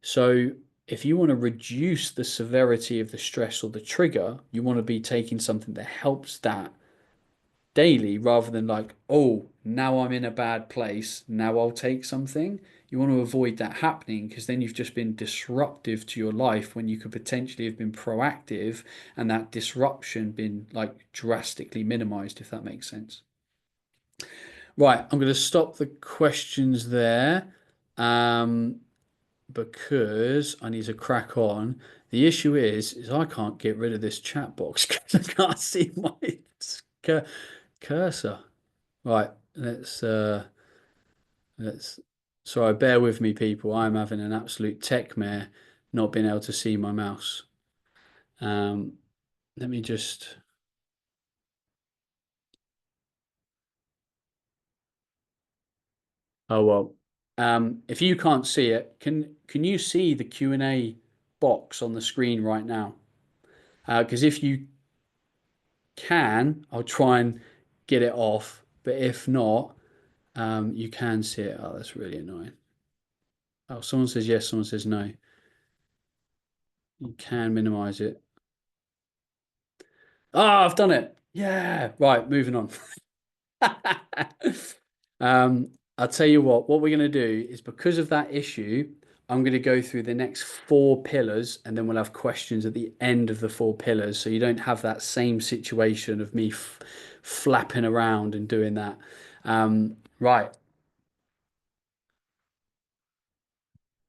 So, if you want to reduce the severity of the stress or the trigger, you want to be taking something that helps that daily rather than like, oh, now I'm in a bad place, now I'll take something. You want to avoid that happening because then you've just been disruptive to your life when you could potentially have been proactive and that disruption been like drastically minimized, if that makes sense. Right, I'm going to stop the questions there um, because I need to crack on. The issue is I can't get rid of this chat box because I can't see my cur- cursor. Right, let's. Sorry, bear with me, people. I'm having an absolute tech mare, not being able to see my mouse. Um, Let me just. Oh well. If you can't see it, can you see the Q&A box on the screen right now? Because if you I'll try and get it off. But if not, you can see it. Oh, that's really annoying. Oh, someone says yes, someone says no. You can minimize it. Ah, I've done it. Yeah. Right, moving on. I'll tell you what we're going to do is because of that issue, I'm going to go through the next four pillars and then we'll have questions at the end of the four pillars. So you don't have that same situation of me flapping around and doing that. Right.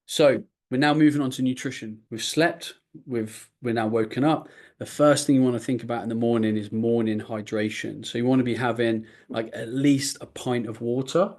So we're now moving on to nutrition. We've slept, we're now woken up. The first thing you want to think about in the morning is morning hydration. So you want to be having like at least a pint of water.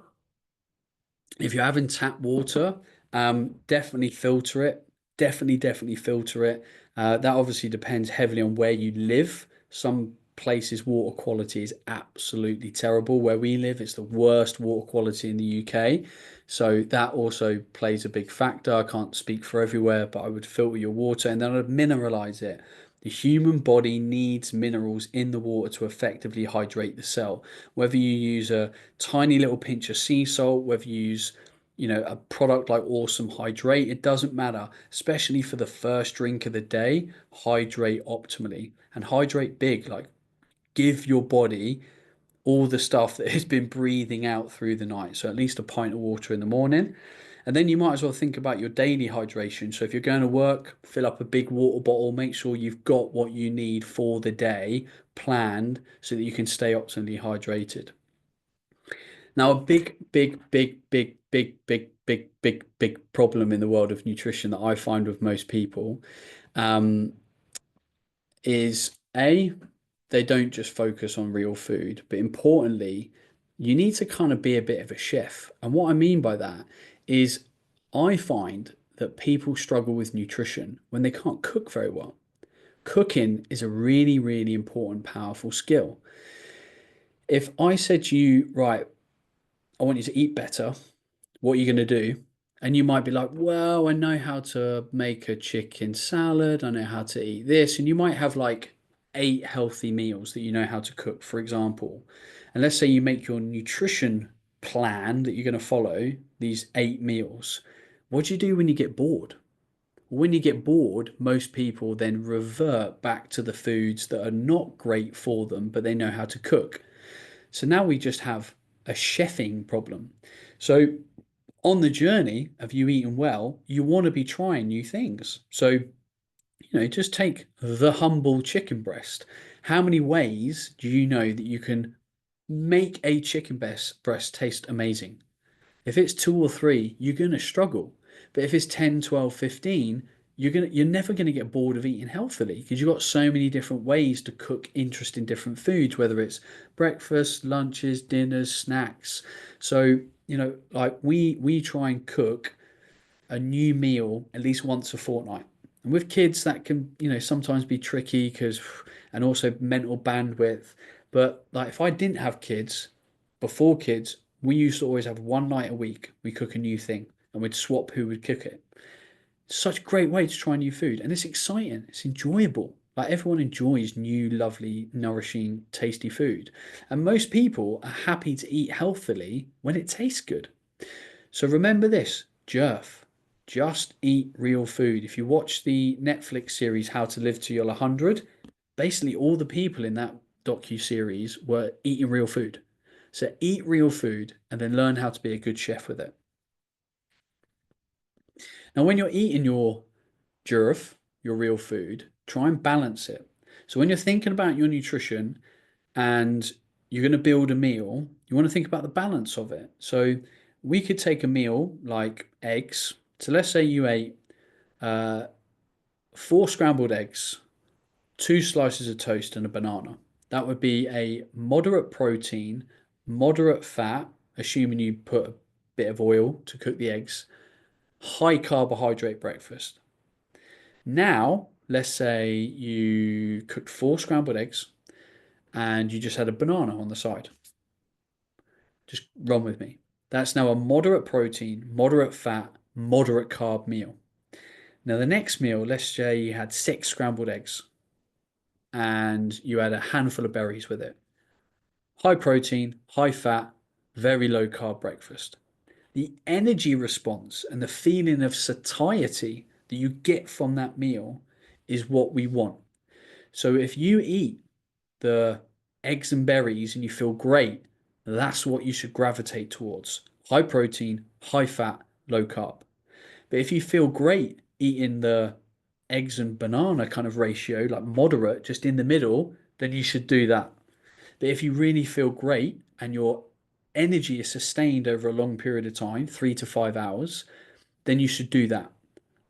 If you're having tap water, definitely filter it. Definitely filter it. That obviously depends heavily on where you live. Some places water quality is absolutely terrible. Where we live, it's the worst water quality in the UK. So that also plays a big factor. I can't speak for everywhere, but I would filter your water and then I'd mineralize it. The human body needs minerals in the water to effectively hydrate the cell. Whether you use a tiny little pinch of sea salt, whether you use, a product like Awesome Hydrate, it doesn't matter, especially for the first drink of the day, hydrate optimally and hydrate big, like give your body all the stuff that has been breathing out through the night. So at least a pint of water in the morning. And then you might as well think about your daily hydration. So if you're going to work, fill up a big water bottle, make sure you've got what you need for the day planned so that you can stay optimally hydrated. Now, a big problem in the world of nutrition that I find with most people um, is they don't just focus on real food, but importantly, you need to kind of be a bit of a chef. And what I mean by that is I find that people struggle with nutrition when they can't cook very well. Cooking is a really important, powerful skill. If I said to you, right, I want you to eat better, what are you going to do? And you might be like, well, I know how to make a chicken salad. I know how to eat this. And you might have like eight healthy meals that you know how to cook, for example. And let's say you make your nutrition plan that you're going to follow these eight meals. What do you do when you get bored? When you get bored, most people then revert back to the foods that are not great for them, but they know how to cook. So now we just have a chefing problem. So on the journey of you eating well, you want to be trying new things. So, just take the humble chicken breast. How many ways do you know that you can make a chicken breast taste amazing? If it's two or three, you're going to struggle. But if it's 10, 12, 15, you're never going to get bored of eating healthily because you've got so many different ways to cook interesting different foods, whether it's breakfast, lunches, dinners, snacks. So, like we try and cook a new meal at least once a fortnight. And with kids, that can, sometimes be tricky because, and also mental bandwidth. But like if I didn't have kids, before kids, we used to always have one night a week. We cook a new thing and we'd swap who would cook it. Such a great way to try new food. And it's exciting, it's enjoyable. Like everyone enjoys new, lovely, nourishing, tasty food. And most people are happy to eat healthily when it tastes good. So remember this, Jerf. Just eat real food. If you watch the Netflix series How to Live to Your 100, basically all the people in that docu-series were eating real food. So eat real food and then learn how to be a good chef with it. Now, when you're eating your Jerf, your real food, try and balance it. So when you're thinking about your nutrition and you're going to build a meal, you want to think about the balance of it. So we could take a meal like eggs. So let's say you ate uh, four scrambled eggs, two slices of toast, and a banana. That would be a moderate protein, moderate fat, assuming you put a bit of oil to cook the eggs, high carbohydrate breakfast. Now, let's say you cooked four scrambled eggs and you just had a banana on the side. Just run with me. That's now a moderate protein, moderate fat, moderate carb meal. Now, the next meal, let's say you had six scrambled eggs. and you had a handful of berries with it. High protein, high fat, very low carb breakfast. The energy response and the feeling of satiety that you get from that meal is what we want. So if you eat the eggs and berries and you feel great, that's what you should gravitate towards. High protein, high fat, low carb. But if you feel great eating the eggs and banana kind of ratio, like moderate, just in the middle, then you should do that. But if you really feel great and your energy is sustained over a long period of time, 3 to 5 hours, then you should do that.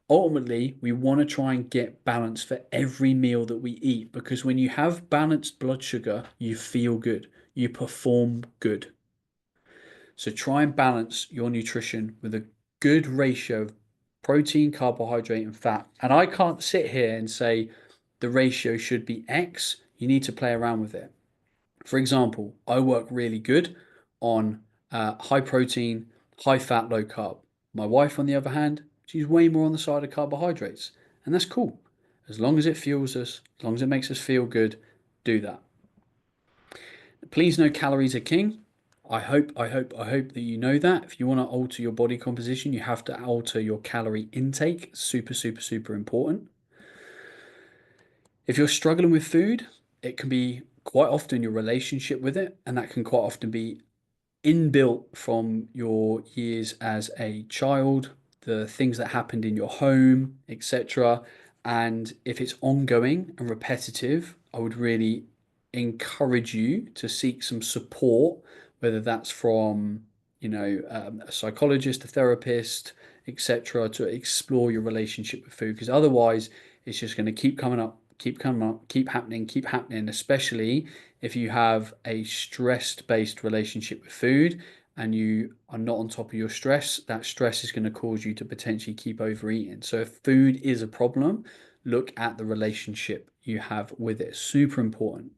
Ultimately, we want to try and get balance for every meal that we eat because when you have balanced blood sugar, you feel good, you perform good. So try and balance your nutrition with a good ratio of protein, carbohydrate, and fat. And I can't sit here and say the ratio should be X. You need to play around with it. For example, I work really good on high protein, high fat, low carb. My wife, on the other hand, she's way more on the side of carbohydrates. And that's cool. As long as it fuels us, as long as it makes us feel good, do that. Please know calories are king. I hope that you know that. If you want to alter your body composition, you have to alter your calorie intake. Super, super, super important. If you're struggling with food, it can be quite often your relationship with it, and that can quite often be inbuilt from your years as a child, the things that happened in your home, etc. And if it's ongoing and repetitive, I would really encourage you to seek some support, whether that's from, a psychologist, a therapist, etc., to explore your relationship with food. Because otherwise, it's just going to keep coming up, keep coming up, keep happening, especially if you have a stress-based relationship with food and you are not on top of your stress, that stress is going to cause you to potentially keep overeating. So if food is a problem, look at the relationship you have with it. Super important.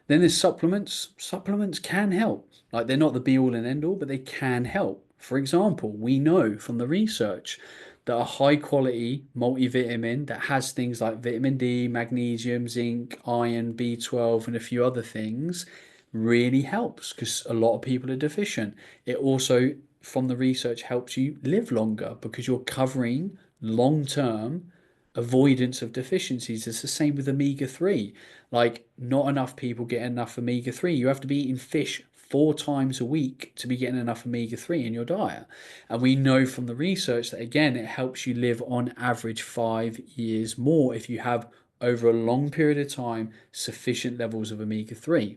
Then there's supplements. Supplements can help. Like they're not the be all and end all, but they can help. For example, we know from the research that a high quality multivitamin that has things like vitamin D, magnesium, zinc, iron, B12, and a few other things really helps because a lot of people are deficient. It also, from the research, helps you live longer because you're covering long term avoidance of deficiencies. It's the same with omega-3. Like, not enough people get enough omega-3. You have to be eating fish 4 times a week to be getting enough omega-3 in your diet. And we know from the research that, again, it helps you live on average 5 years more if you have, over a long period of time, sufficient levels of omega-3.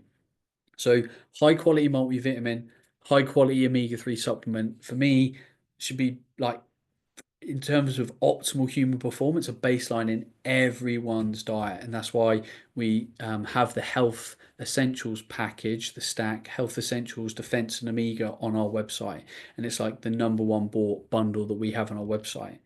So, high quality multivitamin, high quality omega-3 supplement for me should be like, in terms of optimal human performance, a baseline in everyone's diet. And that's why we have the health essentials package, the stack, health essentials, defense, and omega on our website. And it's like the number one bought bundle that we have on our website.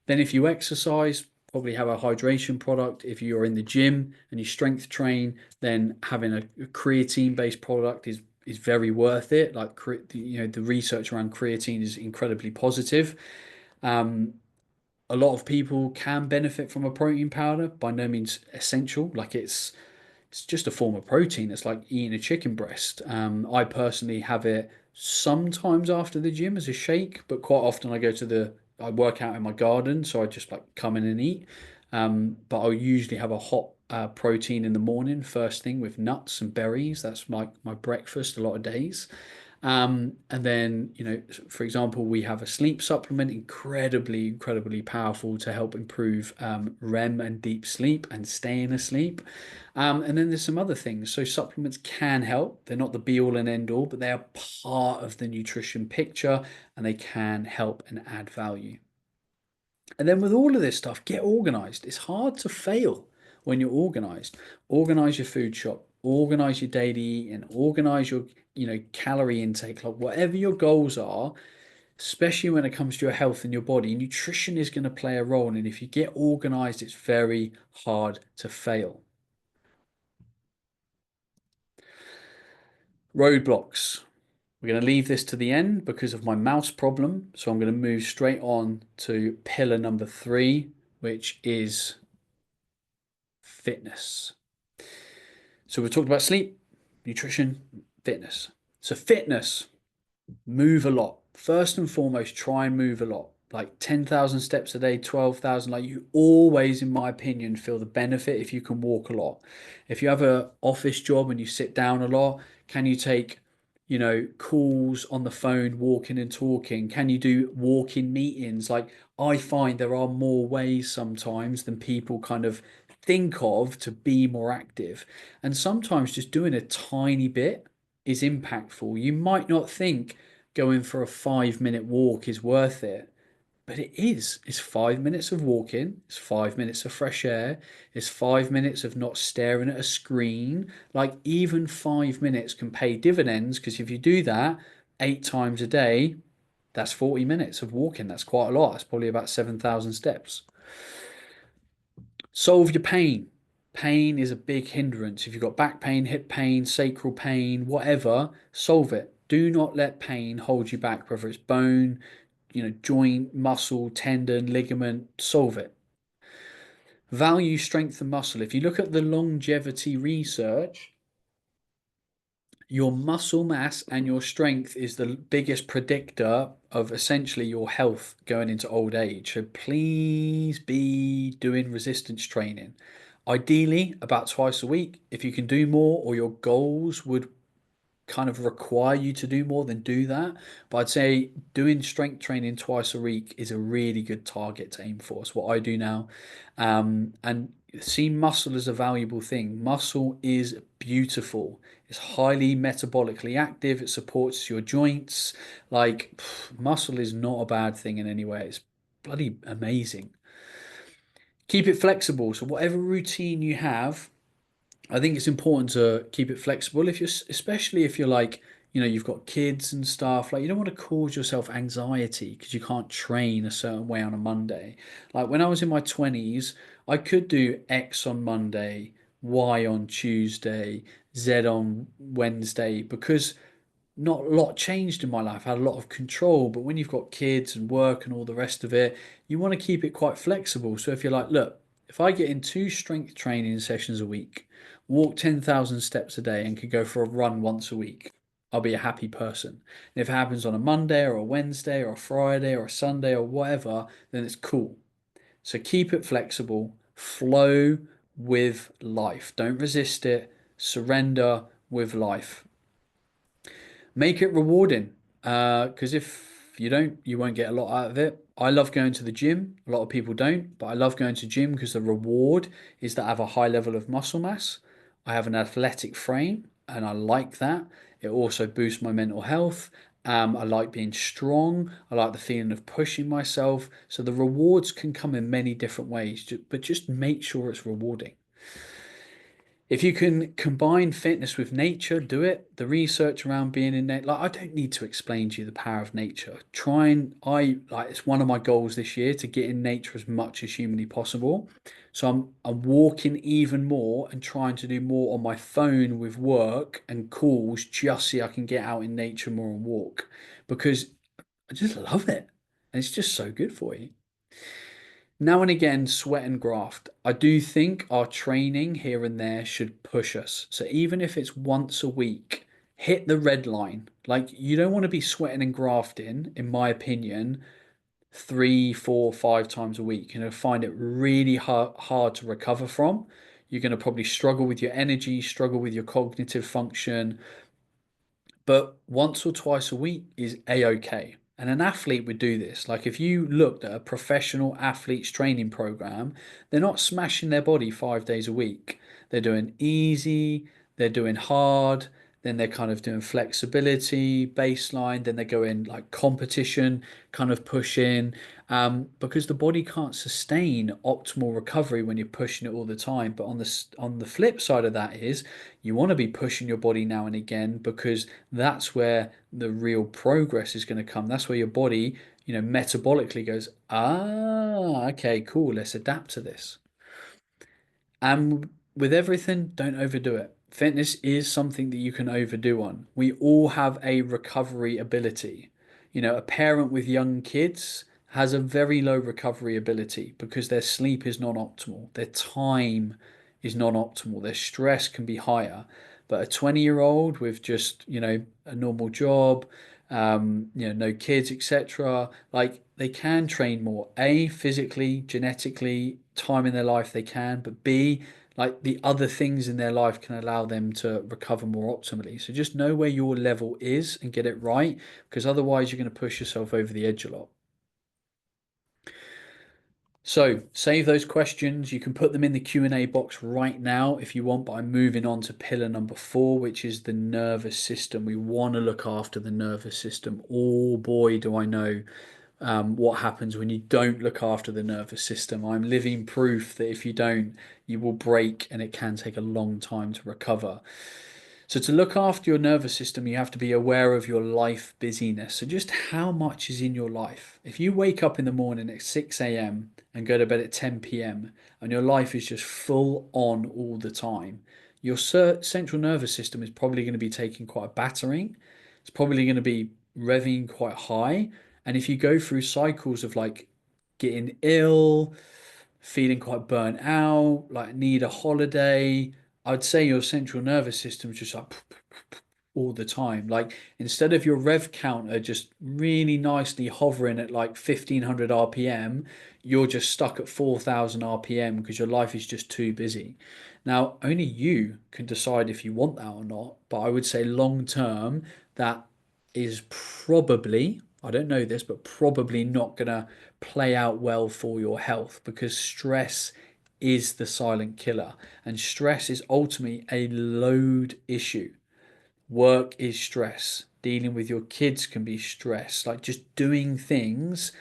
Then, if you exercise, probably have a hydration product. If you're in the gym and you strength train, then having a creatine based product is very worth it. Like, the research around creatine is incredibly positive. Um, a lot of people can benefit from a protein powder, by no means essential. Like, it's just a form of protein. It's like eating a chicken breast. I personally have it sometimes after the gym as a shake, but quite often I work out in my garden, so I just like come in and eat. But I'll usually have a hot protein in the morning, first thing with nuts and berries. That's my breakfast a lot of days. And then, for example, we have a sleep supplement, incredibly, incredibly powerful to help improve REM and deep sleep and staying asleep. And then there's some other things. So supplements can help. They're not the be all and end all, but they are part of the nutrition picture and they can help and add value. And then with all of this stuff, get organized. It's hard to fail when you're organized. Organize your food shop, organize your daily eating, organize your, calorie intake, like whatever your goals are, especially when it comes to your health and your body, nutrition is going to play a role. And if you get organized, it's very hard to fail. Roadblocks. We're going to leave this to the end because of my mouse problem. So I'm going to move straight on to pillar number 3, which is fitness. So we've talked about sleep, nutrition, fitness. So fitness, move a lot. First and foremost, try and move a lot. Like 10,000 steps a day, 12,000. Like you always, in my opinion, feel the benefit if you can walk a lot. If you have a office job and you sit down a lot, can you take, calls on the phone, walking and talking? Can you do walk-in meetings? Like I find there are more ways sometimes than people kind of think of to be more active. And sometimes just doing a tiny bit is impactful. You might not think going for a 5 minute walk is worth it, but it is. It's 5 minutes of walking, it's 5 minutes of fresh air, it's 5 minutes of not staring at a screen. Like, even 5 minutes can pay dividends because if you do that 8 times a day, that's 40 minutes of walking. That's quite a lot. That's probably about 7,000 steps. Solve your pain. Pain is a big hindrance. If you've got back pain, hip pain, sacral pain, whatever, solve it. Do not let pain hold you back, whether it's bone, joint, muscle, tendon, ligament, solve it. Value strength and muscle. If you look at the longevity research, your muscle mass and your strength is the biggest predictor of essentially your health going into old age. So please be doing resistance training. Ideally, about twice a week. If you can do more or your goals would kind of require you to do more, then do that. But I'd say doing strength training twice a week is a really good target to aim for. It's what I do now. And see muscle as a valuable thing. Muscle is beautiful. It's highly metabolically active. It supports your joints. Like, muscle is not a bad thing in any way. It's bloody amazing. Keep it flexible. So whatever routine you have, I think it's important to keep it flexible if you're, especially if you're like, you've got kids and stuff. Like, you don't want to cause yourself anxiety because you can't train a certain way on a Monday. Like when I was in my 20s, I could do X on Monday, Y on Tuesday, Z on Wednesday because not a lot changed in my life. I had a lot of control, but when you've got kids and work and all the rest of it, you want to keep it quite flexible. So if you're like, look, if I get in two strength training sessions a week, walk 10,000 steps a day, and could go for a run once a week, I'll be a happy person. And if it happens on a Monday or a Wednesday or a Friday or a Sunday or whatever, then it's cool. So keep it flexible, flow with life. Don't resist it, surrender with life. Make it rewarding. Because if you don't, you won't get a lot out of it. I love going to the gym. A lot of people don't, but I love going to gym because the reward is that I have a high level of muscle mass. I have an athletic frame, and I like that. It also boosts my mental health. I like being strong. I like the feeling of pushing myself. So the rewards can come in many different ways, but just make sure it's rewarding. If you can combine fitness with nature, do it. The research around being in nature, like I don't need to explain to you the power of nature. It's one of my goals this year to get in nature as much as humanly possible. So I'm walking even more and trying to do more on my phone with work and calls just so I can get out in nature more and walk because I just love it. And it's just so good for you. Now and again, sweat and graft. I do think our training here and there should push us. So even if it's once a week, hit the red line. Like you don't want to be sweating and grafting, in my opinion, 3, 4, 5 times a week. Find it really hard to recover from. You're going to probably struggle with your energy, struggle with your cognitive function, but once or twice a week is a-okay. And an athlete would do this. Like if you looked at a professional athlete's training program, they're not smashing their body 5 days a week. They're doing easy, they're doing hard, then they're kind of doing flexibility, baseline, then they go in like competition, kind of pushing, because the body can't sustain optimal recovery when you're pushing it all the time. But on the flip side of that is you want to be pushing your body now and again because that's where the real progress is going to come. That's where your body, metabolically goes, okay, cool, let's adapt to this. And with everything, don't overdo it. Fitness is something that you can overdo on. We all have a recovery ability. A parent with young kids has a very low recovery ability because their sleep is not optimal. Their time is non-optimal. Their stress can be higher. But a 20-year-old with just, a normal job, no kids, etc., like they can train more. A, physically, genetically, time in their life they can, but B, like the other things in their life can allow them to recover more optimally. So just know where your level is and get it right, because otherwise you're going to push yourself over the edge a lot. So save those questions. You can put them in the Q&A box right now if you want, but I'm moving on to pillar number 4, which is the nervous system. We want to look after the nervous system. Oh boy, do I know what happens when you don't look after the nervous system. I'm living proof that if you don't, you will break and it can take a long time to recover. So to look after your nervous system, you have to be aware of your life busyness. So just how much is in your life. If you wake up in the morning at 6 a.m. and go to bed at 10 p.m. and your life is just full on all the time, your central nervous system is probably going to be taking quite a battering. It's probably going to be revving quite high. And if you go through cycles of like getting ill, feeling quite burnt out, like need a holiday, I'd say your central nervous system is just like all the time. Like instead of your rev counter just really nicely hovering at like 1500 RPM, you're just stuck at 4000 RPM because your life is just too busy. Now, only you can decide if you want that or not, but I would say long term, that is probably, I don't know this, but probably not going to play out well for your health because stress is the silent killer. And stress is ultimately a load issue. Work is stress. Dealing with your kids can be stress. Like just doing things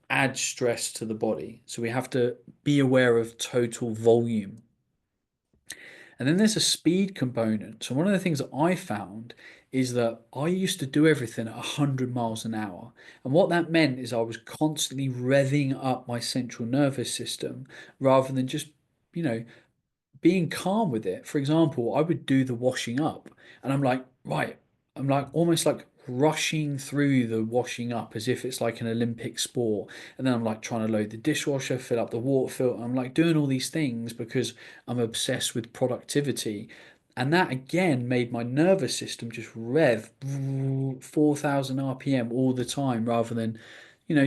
adds stress to the body. So we have to be aware of total volume. And then there's a speed component. So one of the things that I found is that I used to do everything at 100 miles an hour. And what that meant is I was constantly revving up my central nervous system rather than just, you know, being calm with it. For example, I would do the washing up and I'm like, right, I'm like almost like rushing through the washing up as if it's like an Olympic sport. And then I'm like trying to load the dishwasher, fill up the water filter. I'm like doing all these things because I'm obsessed with productivity. And that again made my nervous system just rev 4000 RPM all the time rather than,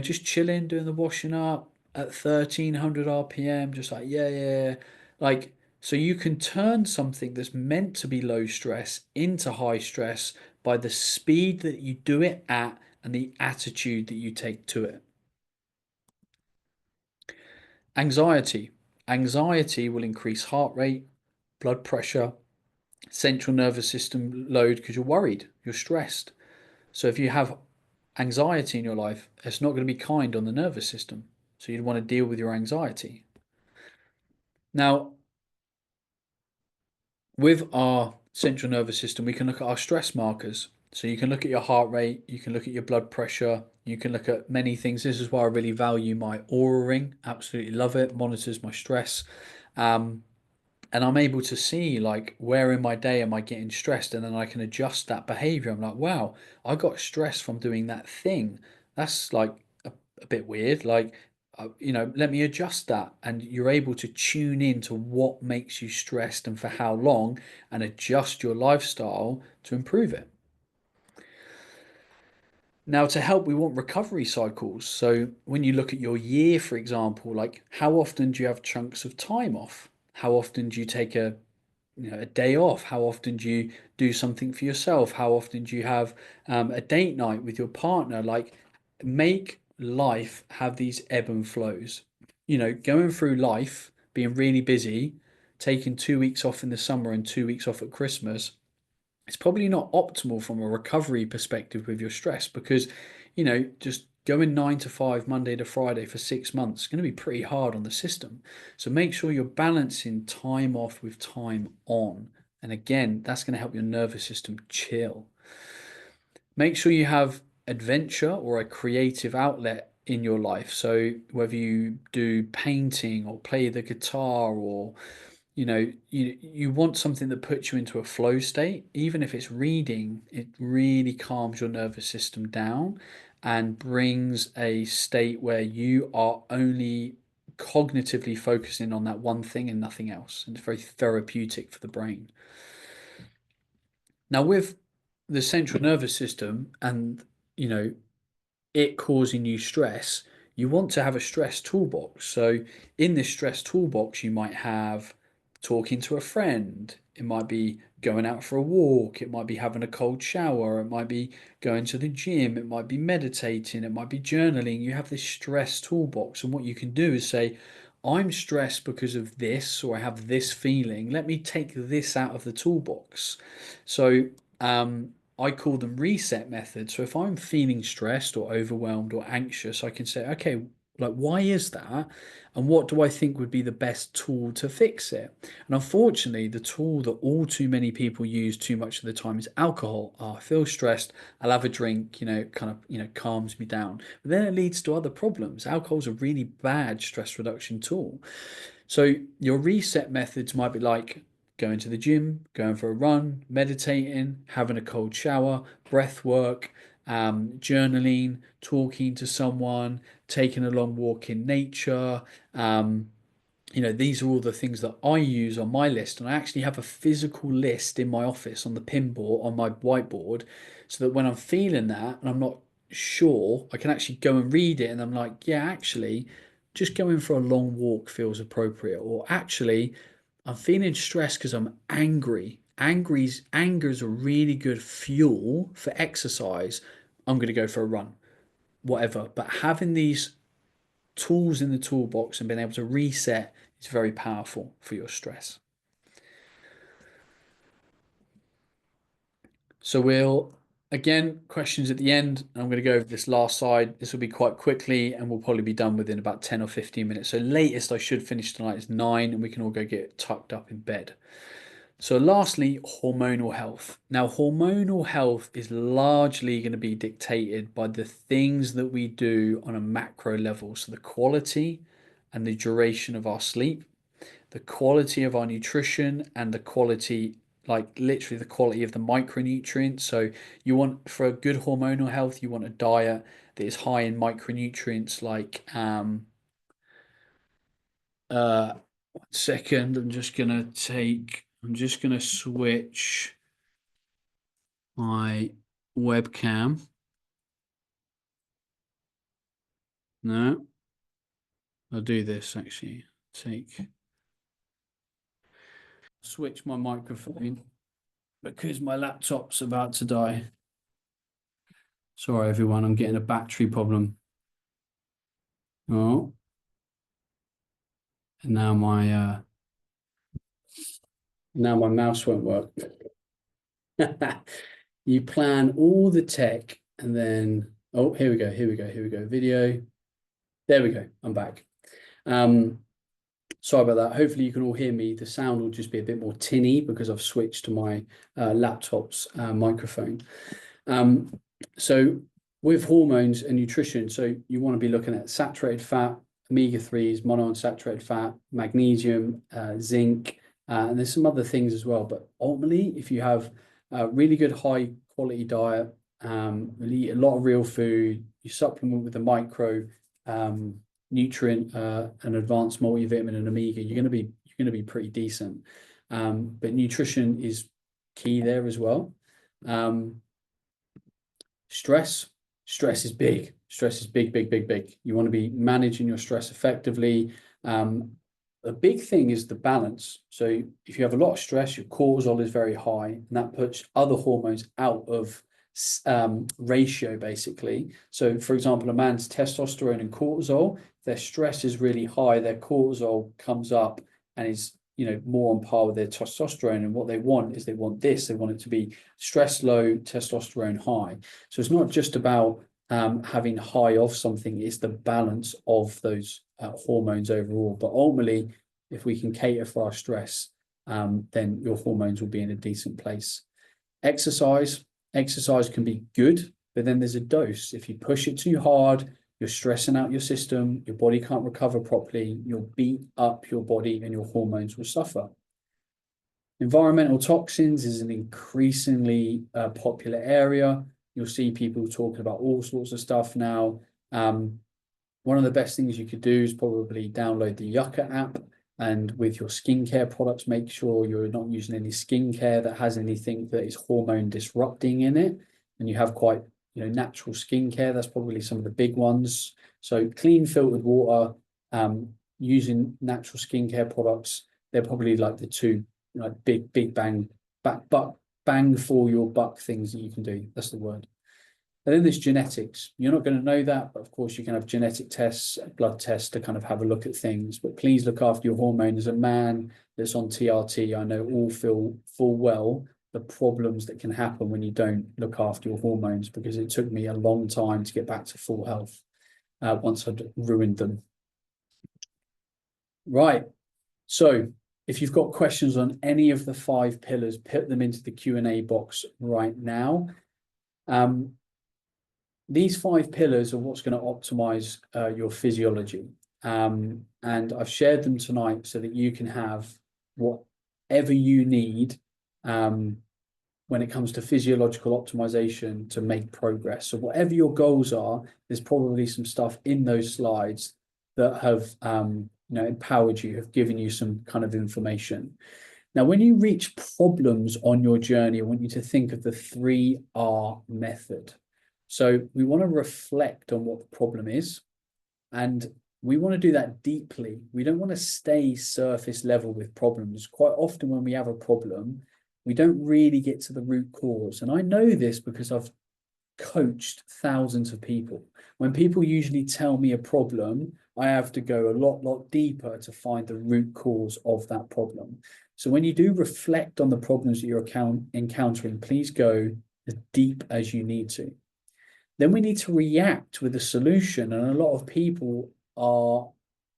just chilling, doing the washing up at 1300 RPM, just like, yeah, yeah, yeah. Like, so you can turn something that's meant to be low stress into high stress by the speed that you do it at and the attitude that you take to it. Anxiety. Anxiety will increase heart rate, blood pressure, central nervous system load because you're worried, you're stressed. So if you have anxiety in your life, it's not going to be kind on the nervous system. So you'd want to deal with your anxiety. Now, with our central nervous system, we can look at our stress markers. So you can look at your heart rate, you can look at your blood pressure, you can look at many things. This is why I really value my Aura ring. Absolutely love it. Monitors my stress. Um, and I'm able to see like where in my day am I getting stressed, and then I can adjust that behavior. I'm like, wow, I got stressed from doing that thing. That's like a bit weird. Like, let me adjust that, and you're able to tune in to what makes you stressed and for how long, and adjust your lifestyle to improve it. Now, to help, we want recovery cycles. So when you look at your year, for example, like how often do you have chunks of time off? How often do you take a day off? How often do you do something for yourself? How often do you have a date night with your partner? Like, make life have these ebb and flows. Going through life, being really busy, taking 2 weeks off in the summer and 2 weeks off at Christmas, it's probably not optimal from a recovery perspective with your stress because, just going 9 to 5, Monday to Friday for 6 months is going to be pretty hard on the system. So make sure you're balancing time off with time on. And again, that's going to help your nervous system chill. Make sure you have adventure or a creative outlet in your life. So whether you do painting or play the guitar or you want something that puts you into a flow state. Even if it's reading, it really calms your nervous system down and brings a state where you are only cognitively focusing on that one thing and nothing else. And it's very therapeutic for the brain. Now, with the central nervous system and, you know, it causing you stress, you want to have a stress toolbox. So in this stress toolbox, you might have talking to a friend. It might be going out for a walk. It might be having a cold shower. It might be going to the gym. It might be meditating. It might be journaling. You have this stress toolbox. And what you can do is say, I'm stressed because of this, or I have this feeling. Let me take this out of the toolbox. So, I call them reset methods. So if I'm feeling stressed or overwhelmed or anxious, I can say, okay, like, why is that? And what do I think would be the best tool to fix it? And unfortunately, the tool that all too many people use too much of the time is alcohol. Oh, I feel stressed. I'll have a drink, kind of, calms me down. But then it leads to other problems. Alcohol is a really bad stress reduction tool. So your reset methods might be like going to the gym, going for a run, meditating, having a cold shower, breath work, journaling, talking to someone, taking a long walk in nature. These are all the things that I use on my list. And I actually have a physical list in my office on the pinboard, on my whiteboard, so that when I'm feeling that and I'm not sure, I can actually go and read it. And I'm like, yeah, actually, just going for a long walk feels appropriate. Or actually, I'm feeling stressed because I'm angry. Anger is a really good fuel for exercise. I'm going to go for a run, whatever. But having these tools in the toolbox and being able to reset is very powerful for your stress. So again, questions at the end. I'm going to go over this last side. This will be quite quickly and we'll probably be done within about 10 or 15 minutes. So latest I should finish tonight is 9 and we can all go get tucked up in bed. So lastly, hormonal health. Now, hormonal health is largely going to be dictated by the things that we do on a macro level. So the quality and the duration of our sleep, the quality of our nutrition, and the quality, like literally the quality of the micronutrients. So you want, for a good hormonal health, you want a diet that is high in micronutrients like uh 1 second, I'm just gonna switch my webcam. No, I'll do this actually. Switch my microphone because my laptop's about to die. Sorry, everyone, I'm getting a battery problem. Oh, and now my mouse won't work. You plan all the tech and then, oh, here we go. Video. There we go. I'm back. Sorry about that. Hopefully you can all hear me. The sound will just be a bit more tinny because I've switched to my laptop's microphone. So with hormones and nutrition, so you want to be looking at saturated fat, omega-3s, monounsaturated fat, magnesium, zinc, and there's some other things as well. But ultimately, if you have a really good high quality diet, you eat a lot of real food, you supplement with a micro nutrient, an advanced multivitamin and omega, you're going to be pretty decent. But nutrition is key there as well. Stress is big. Stress is big. You want to be managing your stress effectively. A big thing is the balance. So if you have a lot of stress, your cortisol is very high, and that puts other hormones out of ratio, basically. So, for example, a man's testosterone and cortisol, their stress is really high, their cortisol comes up and is more on par with their testosterone. And what they want is they want it to be stress low, testosterone high. So it's not just about having high of something, it's the balance of those hormones overall. But ultimately, if we can cater for our stress, then your hormones will be in a decent place. Exercise can be good, but then there's a dose. If you push it too hard, you're stressing out your system, your body can't recover properly, you'll beat up your body and your hormones will suffer. Environmental toxins is an increasingly popular area. You'll see people talking about all sorts of stuff now. One of the best things you could do is probably download the Yucca app, and with your skincare products, make sure you're not using any skincare that has anything that is hormone disrupting in it, and you have quite natural skincare. That's probably some of the big ones. So clean filtered water, using natural skincare products, they're probably like the two big bang for your buck things that you can do. That's the word. And then there's genetics. You're not going to know that, but of course you can have genetic tests, blood tests to kind of have a look at things. But please look after your hormones. As a man that's on TRT, I know all feel full well the problems that can happen when you don't look after your hormones, because it took me a long time to get back to full health once I'd ruined them. Right. So if you've got questions on any of the 5 pillars, put them into the Q&A box right now. These 5 pillars are what's going to optimize your physiology. And I've shared them tonight so that you can have whatever you need when it comes to physiological optimization to make progress. So whatever your goals are, there's probably some stuff in those slides that have empowered you, have given you some kind of information. Now, when you reach problems on your journey, I want you to think of the 3R method. So we want to reflect on what the problem is, and we want to do that deeply. We don't want to stay surface level with problems. Quite often when we have a problem, we don't really get to the root cause. And I know this because I've coached thousands of people. When people usually tell me a problem, I have to go a lot deeper to find the root cause of that problem. So when you do reflect on the problems that you're encountering, please go as deep as you need to. Then we need to react with a solution. And a lot of people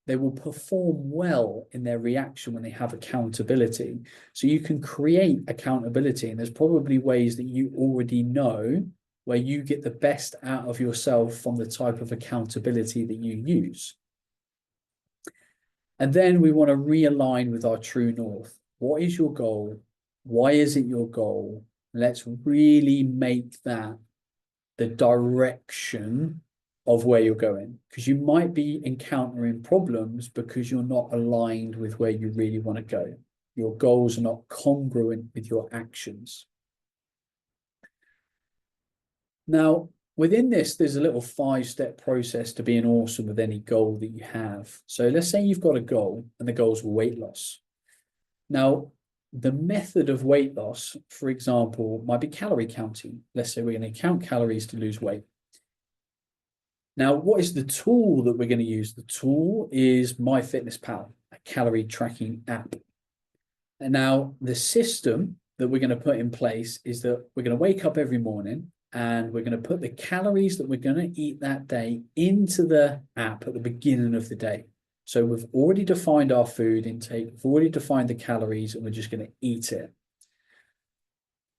they will perform well in their reaction when they have accountability. So you can create accountability, and there's probably ways that you already know where you get the best out of yourself from the type of accountability that you use. And then we want to realign with our true north. What is your goal? Why is it your goal? Let's really make that the direction of where you're going, because you might be encountering problems because you're not aligned with where you really want to go. Your goals are not congruent with your actions. Now, within this, there's a little 5-step process to being awesome with any goal that you have. So let's say you've got a goal, and the goal is weight loss. Now, the method of weight loss, for example, might be calorie counting. Let's say we're going to count calories to lose weight. Now, what is the tool that we're going to use? The tool is MyFitnessPal, a calorie tracking app. And now the system that we're going to put in place is that we're going to wake up every morning and we're going to put the calories that we're going to eat that day into the app at the beginning of the day. So we've already defined our food intake, we've already defined the calories, and we're just going to eat it.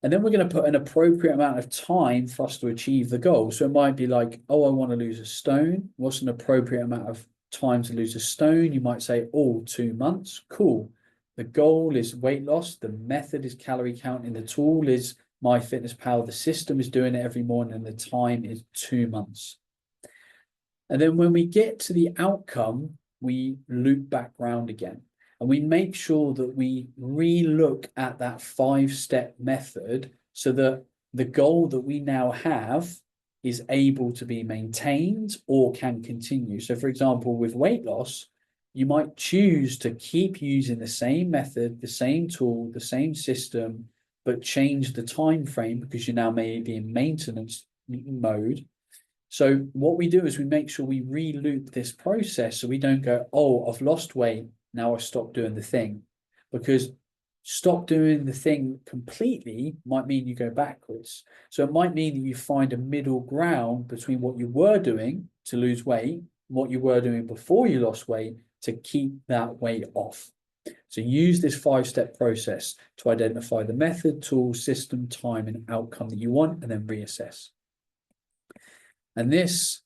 And then we're going to put an appropriate amount of time for us to achieve the goal. So it might be like, oh, I want to lose a stone. What's an appropriate amount of time to lose a stone? You might say, oh, 2 months. Cool. The goal is weight loss. The method is calorie counting. The tool is MyFitnessPal. The system is doing it every morning, and the time is 2 months. And then when we get to the outcome, we loop back round again. And we make sure that we re-look at that 5-step method so that the goal that we now have is able to be maintained or can continue. So for example, with weight loss, you might choose to keep using the same method, the same tool, the same system, but change the time frame because you're now maybe in maintenance mode. So what we do is we make sure we re-loop this process so we don't go, oh, I've lost weight, now I stop doing the thing. Because stop doing the thing completely might mean you go backwards. So it might mean that you find a middle ground between what you were doing to lose weight, and what you were doing before you lost weight to keep that weight off. So use this 5-step process to identify the method, tool, system, time, and outcome that you want, and then reassess. And this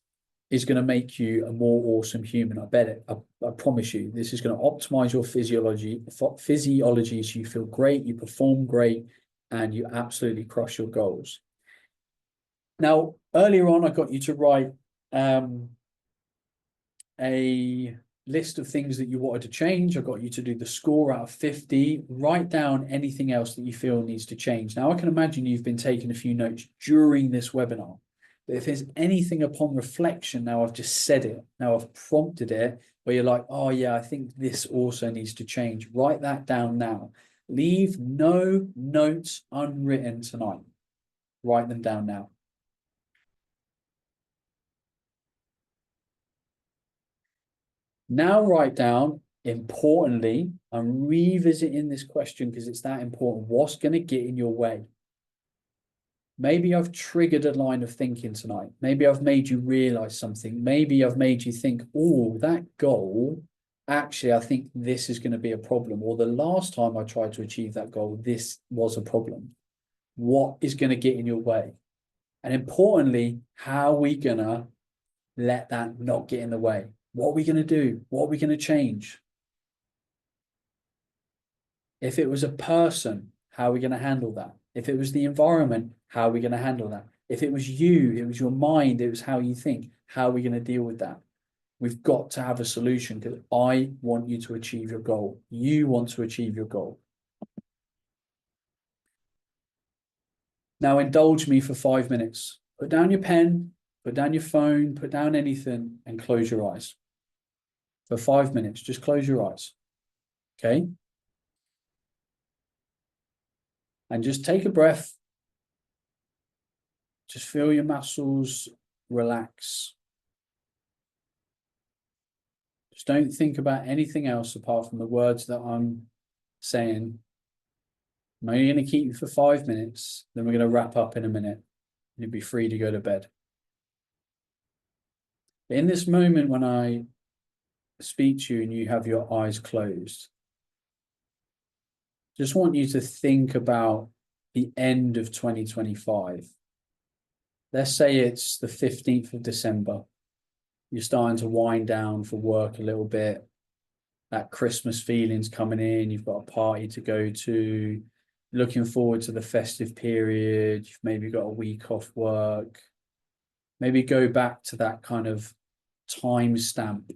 is going to make you a more awesome human. I bet it. I promise you, this is going to optimize your physiology so you feel great, you perform great, and you absolutely crush your goals. Now, earlier on, I got you to write a list of things that you wanted to change. I got you to do the score out of 50. Write down anything else that you feel needs to change. Now, I can imagine you've been taking a few notes during this webinar. But if there's anything upon reflection, now I've just said it, now I've prompted it, where you're like, oh yeah, I think this also needs to change. Write that down now. Leave no notes unwritten tonight. Write them down now. Now write down, importantly, I'm revisiting this question because it's that important. What's going to get in your way? Maybe I've triggered a line of thinking tonight. Maybe I've made you realize something. Maybe I've made you think, oh, that goal, actually, I think this is going to be a problem. Or the last time I tried to achieve that goal, this was a problem. What is going to get in your way? And importantly, how are we going to let that not get in the way? What are we going to do? What are we going to change? If it was a person, how are we going to handle that? If it was the environment, how are we going to handle that? If it was you, it was your mind, it was how you think, how are we going to deal with that? We've got to have a solution because I want you to achieve your goal. You want to achieve your goal. Now indulge me for 5 minutes. Put down your pen, put down your phone, put down anything and close your eyes. For 5 minutes, just close your eyes. Okay? And just take a breath. Just feel your muscles relax. Just don't think about anything else apart from the words that I'm saying. I'm only going to keep you for 5 minutes. Then we're going to wrap up in a minute. And you'll be free to go to bed. In this moment when I speak to you and you have your eyes closed, just want you to think about the end of 2025. Let's say it's the 15th of December. You're starting to wind down for work a little bit. That Christmas feeling's coming in. You've got a party to go to. Looking forward to the festive period. You've maybe got a week off work. Maybe go back to that kind of time stamp.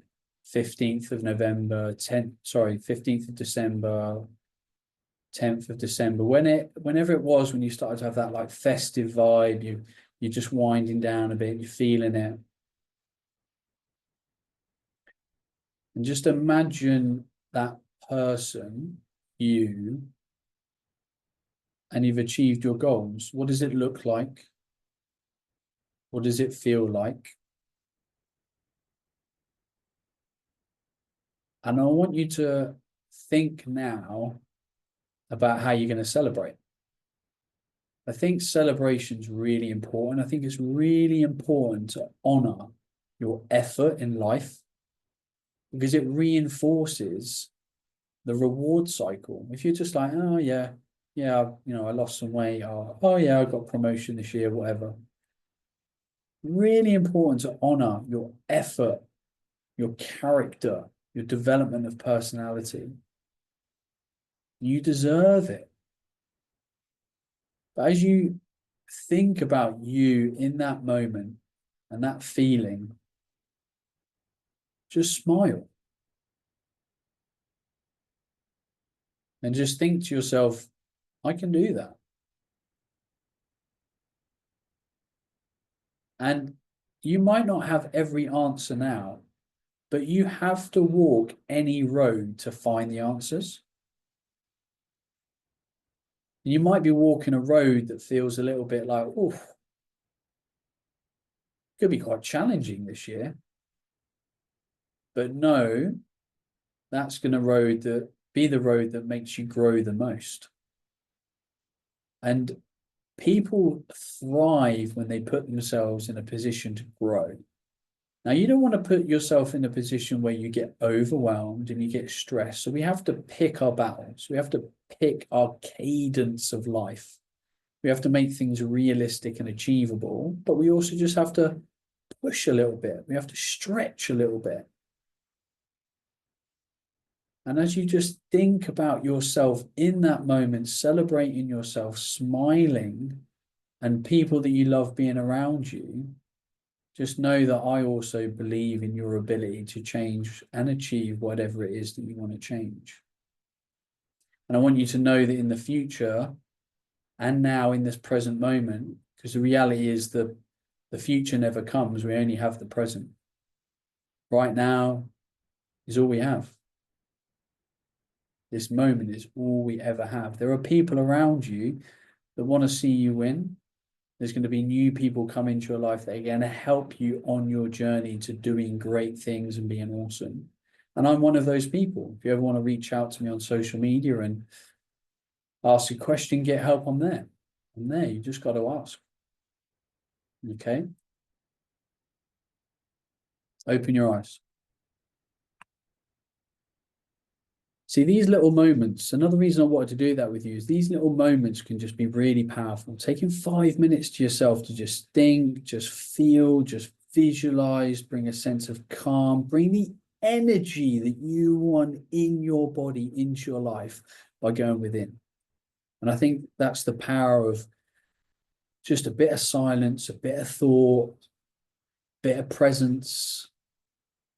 15th of November, 15th of December, 10th of December. Whenever it was when you started to have that like festive vibe, you're just winding down a bit, you're feeling it. And just imagine that person, you, and you've achieved your goals. What does it look like? What does it feel like? And I want you to think now about how you're going to celebrate. I think celebration's really important. I think it's really important to honor your effort in life because it reinforces the reward cycle. If you're just like, oh yeah, I lost some weight, or oh yeah, I got promotion this year, whatever. Really important to honor your effort, your character, your development of personality. You deserve it. But as you think about you in that moment and that feeling, just smile. And just think to yourself, I can do that. And you might not have every answer now, but you have to walk any road to find the answers. You might be walking a road that feels a little bit like, oh, could be quite challenging this year. But no, that's going to be the road that makes you grow the most. And people thrive when they put themselves in a position to grow. Now, you don't want to put yourself in a position where you get overwhelmed and you get stressed. So we have to pick our battles. We have to pick our cadence of life. We have to make things realistic and achievable, but we also just have to push a little bit. We have to stretch a little bit. And as you just think about yourself in that moment, celebrating yourself, smiling, and people that you love being around you, just know that I also believe in your ability to change and achieve whatever it is that you want to change. And I want you to know that in the future and now in this present moment, because the reality is that the future never comes, we only have the present. Right now is all we have. This moment is all we ever have. There are people around you that want to see you win. There's going to be new people come into your life that are going to help you on your journey to doing great things and being awesome. And I'm one of those people. If you ever want to reach out to me on social media and ask a question, get help on there. I'm there. You just got to ask. Okay? Open your eyes. See, these little moments, another reason I wanted to do that with you is these little moments can just be really powerful. Taking 5 minutes to yourself to just think, just feel, just visualize, bring a sense of calm, bring the energy that you want in your body into your life by going within. And I think that's the power of just a bit of silence, a bit of thought, a bit of presence,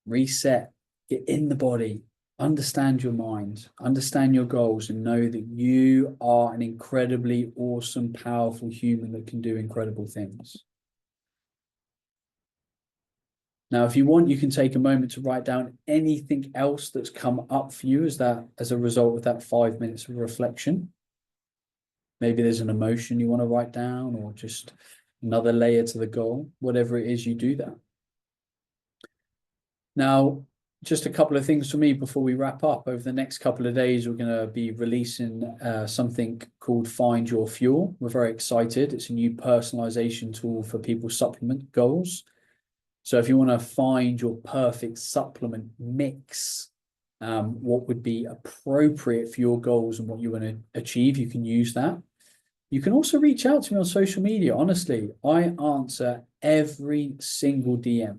reset, get in the body. Understand your mind, understand your goals, and know that you are an incredibly awesome, powerful human that can do incredible things. Now, if you want, you can take a moment to write down anything else that's come up for you as a result of that 5 minutes of reflection. Maybe there's an emotion you want to write down, or just another layer to the goal. Whatever it is, you do that. Now, just a couple of things for me before we wrap up. Over the next couple of days, we're going to be releasing something called Find Your Fuel. We're very excited. It's a new personalization tool for people's supplement goals. So if you want to find your perfect supplement mix, what would be appropriate for your goals and what you want to achieve, you can use that. You can also reach out to me on social media. Honestly, I answer every single DM,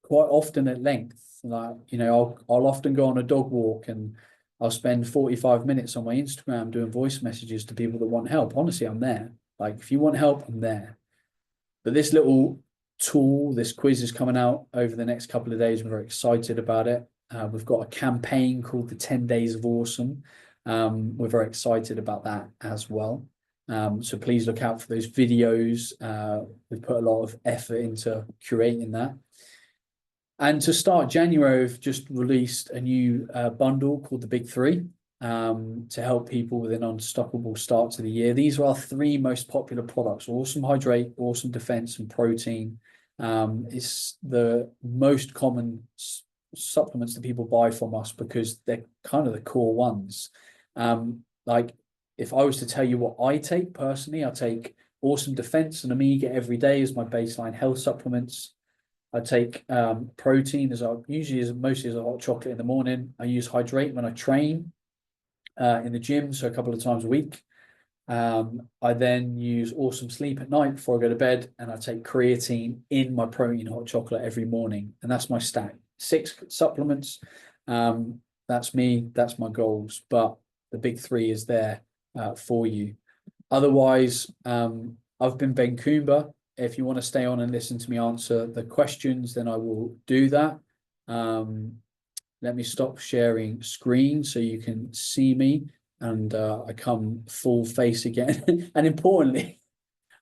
quite often at length. Like, I'll often go on a dog walk and I'll spend 45 minutes on my Instagram doing voice messages to people that want help. Honestly, I'm there. Like, if you want help, I'm there. But this little tool, this quiz is coming out over the next couple of days. We're very excited about it. We've got a campaign called the 10 Days of Awesome. We're very excited about that as well. So please look out for those videos. We've put a lot of effort into curating that. And to start January, we've just released a new bundle called the Big Three to help people with an unstoppable start to the year. These are our 3 most popular products: Awesome Hydrate, Awesome Defense, and Protein. It's the most common supplements that people buy from us because they're kind of the core ones. Like, if I was to tell you what I take personally, I take Awesome Defense and Omega every day as my baseline health supplements. I take protein mostly as a hot chocolate in the morning. I use Hydrate when I train in the gym, so a couple of times a week. I then use Awesome Sleep at night before I go to bed, and I take creatine in my protein hot chocolate every morning, and that's my stack. 6 supplements. That's me. That's my goals. But the Big Three is there for you. Otherwise, I've been Ben Coomber. If you want to stay on and listen to me answer the questions, then I will do that. Let me stop sharing screen so you can see me, and I come full face again. And importantly,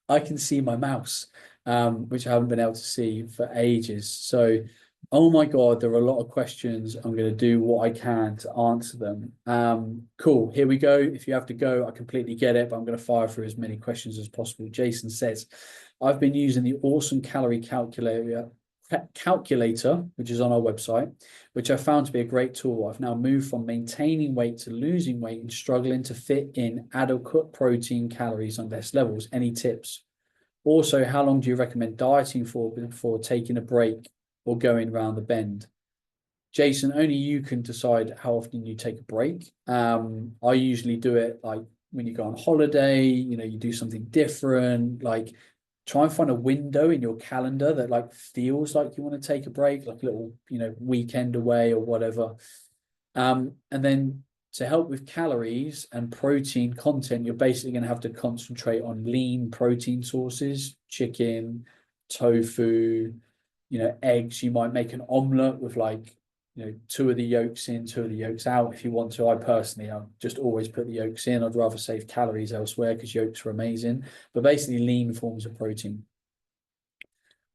I can see my mouse, which I haven't been able to see for ages. So, oh my God, there are a lot of questions. I'm going to do what I can to answer them. Cool. Here we go. If you have to go, I completely get it, but I'm going to fire through as many questions as possible. Jason says, I've been using the Awesome Calorie Calculator, which is on our website, which I found to be a great tool. I've now moved from maintaining weight to losing weight and struggling to fit in adequate protein calories on less levels. Any tips? Also, how long do you recommend dieting for before taking a break or going around the bend? Jason, only you can decide how often you take a break. I usually do it like when you go on holiday, you do something different, like try and find a window in your calendar that like feels like you want to take a break, like a little, weekend away or whatever. And then to help with calories and protein content, you're basically going to have to concentrate on lean protein sources: chicken, tofu, eggs. You might make an omelette with like, two of the yolks in, two of the yolks out if you want to. I just always put the yolks in. I'd rather save calories elsewhere because yolks are amazing, but basically lean forms of protein.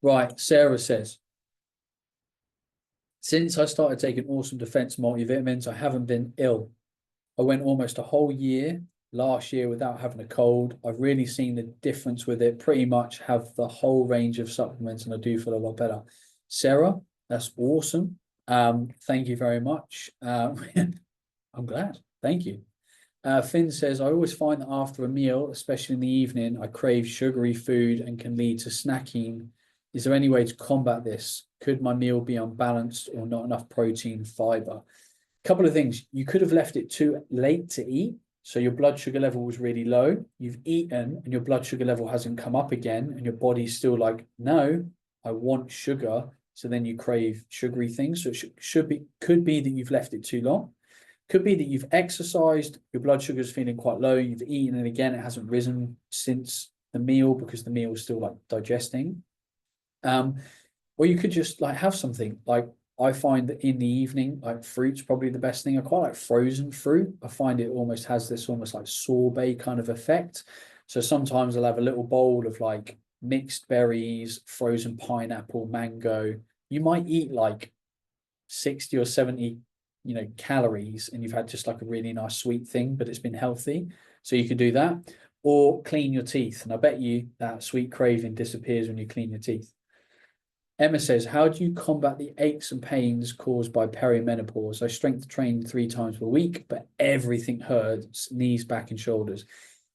Right, Sarah says, since I started taking Awesome Defense multivitamins, I haven't been ill. I went almost a whole year last year without having a cold. I've really seen the difference with it. Pretty much have the whole range of supplements, and I do feel a lot better. Sarah, that's awesome. Thank you very much. I'm glad. Thank you. Finn says, I always find that after a meal, especially in the evening, I crave sugary food and can lead to snacking. Is there any way to combat this? Could my meal be unbalanced or not enough protein, fiber? Couple of things. You could have left it too late to eat, so your blood sugar level was really low. You've eaten and your blood sugar level hasn't come up again, and your body's still like, no, I want sugar. So then you crave sugary things. So it could be that you've left it too long. Could be that you've exercised, your blood sugar is feeling quite low, you've eaten, and again, it hasn't risen since the meal because the meal is still like digesting. Or you could just like have something like, I find that in the evening, like fruit's probably the best thing. I quite like frozen fruit. I find it almost has this almost like sorbet kind of effect. So sometimes I'll have a little bowl of like mixed berries, frozen pineapple, mango. You might eat like 60 or 70, calories, and you've had just like a really nice sweet thing, but it's been healthy. So you could do that, or clean your teeth. And I bet you that sweet craving disappears when you clean your teeth. Emma says, how do you combat the aches and pains caused by perimenopause? I strength train 3 times per week, but everything hurts, knees, back, and shoulders.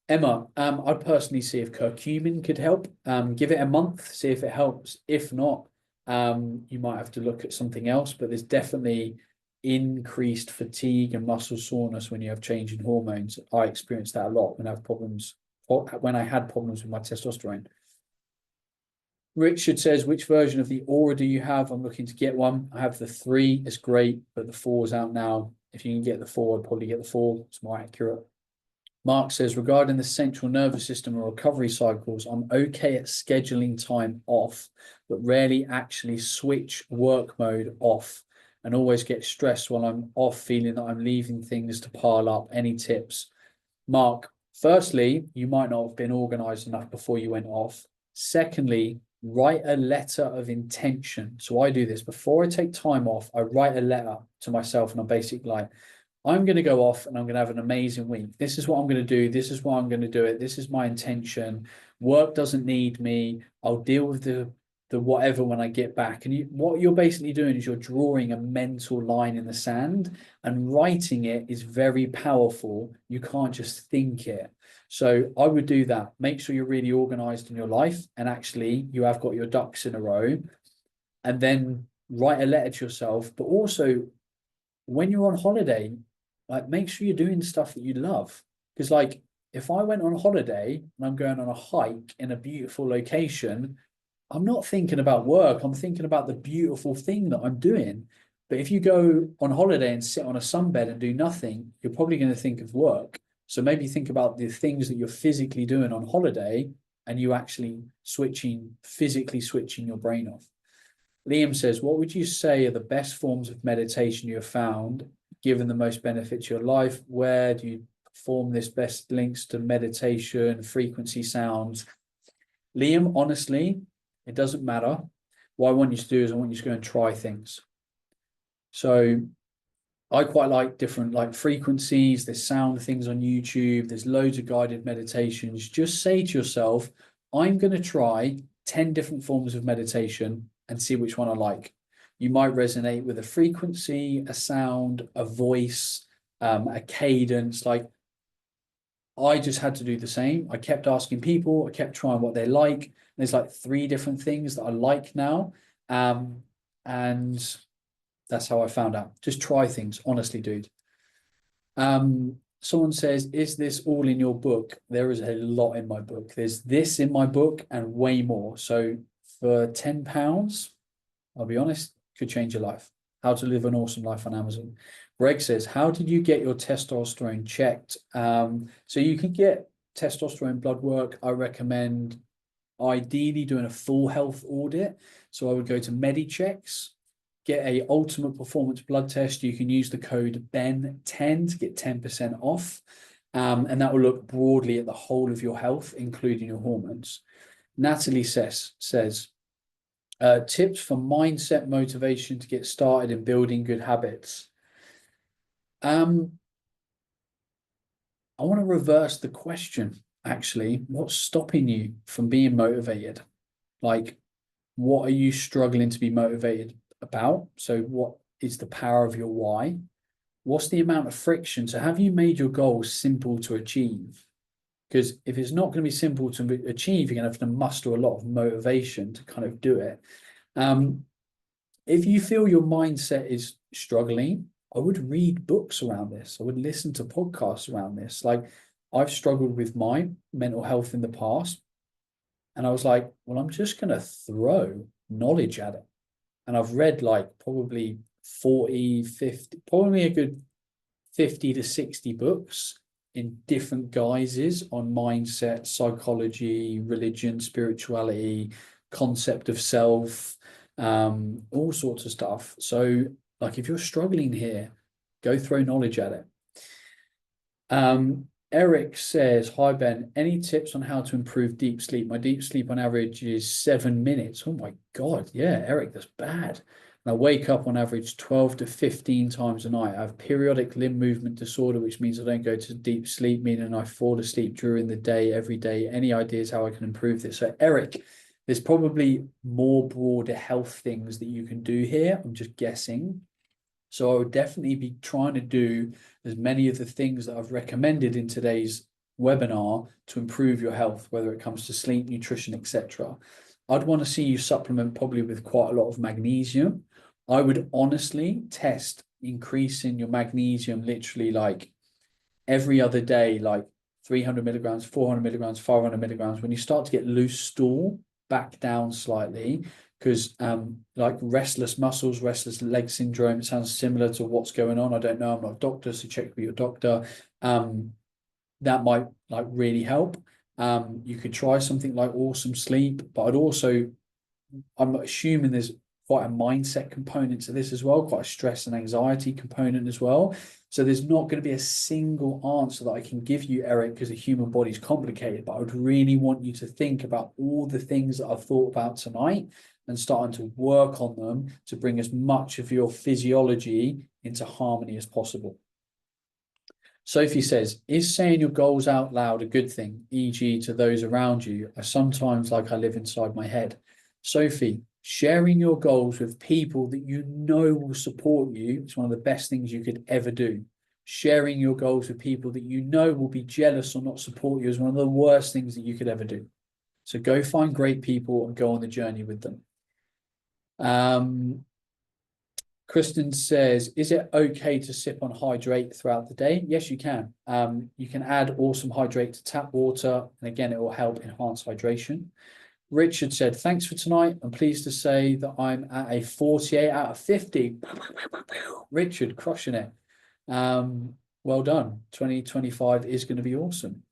Emma, I'd personally see if curcumin could help. Give it a month, see if it helps. If not, you might have to look at something else, but there's definitely increased fatigue and muscle soreness when you have change in hormones. I experienced that a lot when I had problems with my testosterone. Richard says, which version of the Aura do you have? I'm looking to get one. I have the 3. It's great, but the 4 is out now. If you can get the 4, I'd probably get the 4. It's more accurate. Mark says, regarding the central nervous system or recovery cycles, I'm okay at scheduling time off, but rarely actually switch work mode off, and always get stressed while I'm off, feeling that I'm leaving things to pile up. Any tips? Mark, firstly, you might not have been organized enough before you went off. Secondly, write a letter of intention. So I do this before I take time off. I write a letter to myself, and I'm basically like, I'm going to go off and I'm going to have an amazing week. This is what I'm going to do. This is why I'm going to do it. This is my intention. Work doesn't need me. I'll deal with the whatever when I get back. And what you're basically doing is you're drawing a mental line in the sand, and writing it is very powerful. You can't just think it. So I would do that. Make sure you're really organized in your life, and actually you have got your ducks in a row, and then write a letter to yourself. But also, when you're on holiday, like, make sure you're doing stuff that you love. Because like, if I went on holiday and I'm going on a hike in a beautiful location, I'm not thinking about work. I'm thinking about the beautiful thing that I'm doing. But if you go on holiday and sit on a sunbed and do nothing, you're probably going to think of work. So maybe think about the things that you're physically doing on holiday, and you actually physically switching your brain off. Liam says, what would you say are the best forms of meditation you have found, given the most benefit to your life? Where do you perform this? Best links to meditation, frequency, sounds? Liam, honestly, it doesn't matter. What I want you to do is I want you to go and try things. So I quite like different like frequencies. There's sound things on YouTube. There's loads of guided meditations. Just say to yourself, I'm going to try 10 different forms of meditation and see which one I like. You might resonate with a frequency, a sound, a voice, a cadence. Like, I just had to do the same. I kept asking people, I kept trying what they like. There's like 3 different things that I like now. And that's how I found out. Just try things, honestly, dude. Someone says, is this all in your book? There is a lot in my book. There's this in my book and way more. So for £10, I'll be honest, could change your life. How to Live an Awesome Life on Amazon. Greg says, how did you get your testosterone checked? So you can get testosterone blood work. I recommend ideally doing a full health audit. So I would go to MediChecks, get a ultimate performance blood test. You can use the code BEN10 to get 10% off. And that will look broadly at the whole of your health, including your hormones. Natalie says tips for mindset motivation to get started in building good habits. I want to reverse the question, actually. What's stopping you from being motivated? Like, what are you struggling to be motivated about? So what is the power of your why? What's the amount of friction? So have you made your goals simple to achieve? Because if it's not going to be simple to achieve, you're going to have to muster a lot of motivation to kind of do it. If you feel your mindset is struggling, I would read books around this. I would listen to podcasts around this. Like, I've struggled with my mental health in the past. And I was like, well, I'm just going to throw knowledge at it. And I've read like probably 40, 50, probably a good 50 to 60 books in different guises on mindset, psychology, religion, spirituality, concept of self, all sorts of stuff. So, like, if you're struggling here, go throw knowledge at it. Eric says, hi, Ben. Any tips on how to improve deep sleep? My deep sleep on average is 7 minutes. Oh my God. Yeah, Eric, that's bad. And I wake up on average 12 to 15 times a night. I have periodic limb movement disorder, which means I don't go to deep sleep, meaning I fall asleep during the day, every day. Any ideas how I can improve this? So, Eric, there's probably more broader health things that you can do here. I'm just guessing. So I would definitely be trying to do as many of the things that I've recommended in today's webinar to improve your health, whether it comes to sleep, nutrition, etc. I'd want to see you supplement probably with quite a lot of magnesium. I would honestly test increasing your magnesium literally like every other day, like 300 milligrams, 400 milligrams, 500 milligrams. When you start to get loose stool, back down slightly, because like restless muscles, restless leg syndrome, it sounds similar to what's going on. I don't know, I'm not a doctor, so check with your doctor. That might like really help. You could try something like awesome sleep, but I'm assuming there's quite a mindset component to this as well, quite a stress and anxiety component as well. So there's not going to be a single answer that I can give you, Eric, because the human body is complicated. But I would really want you to think about all the things that I've thought about tonight and starting to work on them to bring as much of your physiology into harmony as possible. Sophie says, is saying your goals out loud a good thing, e.g. to those around you? I sometimes like I live inside my head. Sophie, sharing your goals with people that you know will support you is one of the best things you could ever do. Sharing your goals with people that you know will be jealous or not support you is one of the worst things that you could ever do. So go find great people and go on the journey with them. Kristen says, is it okay to sip on hydrate throughout the day? Yes, you can. You can add awesome hydrate to tap water, and again, it will help enhance hydration. Richard said, thanks for tonight. I'm pleased to say that I'm at a 48 out of 50. Richard, crushing it. Well done. 2025 is going to be awesome.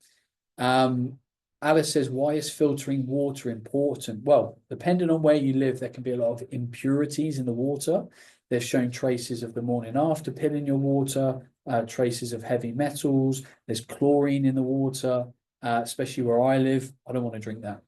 Alice says, why is filtering water important? Well, depending on where you live, there can be a lot of impurities in the water. They've shown traces of the morning after pill in your water, traces of heavy metals. There's chlorine in the water, especially where I live. I don't want to drink that.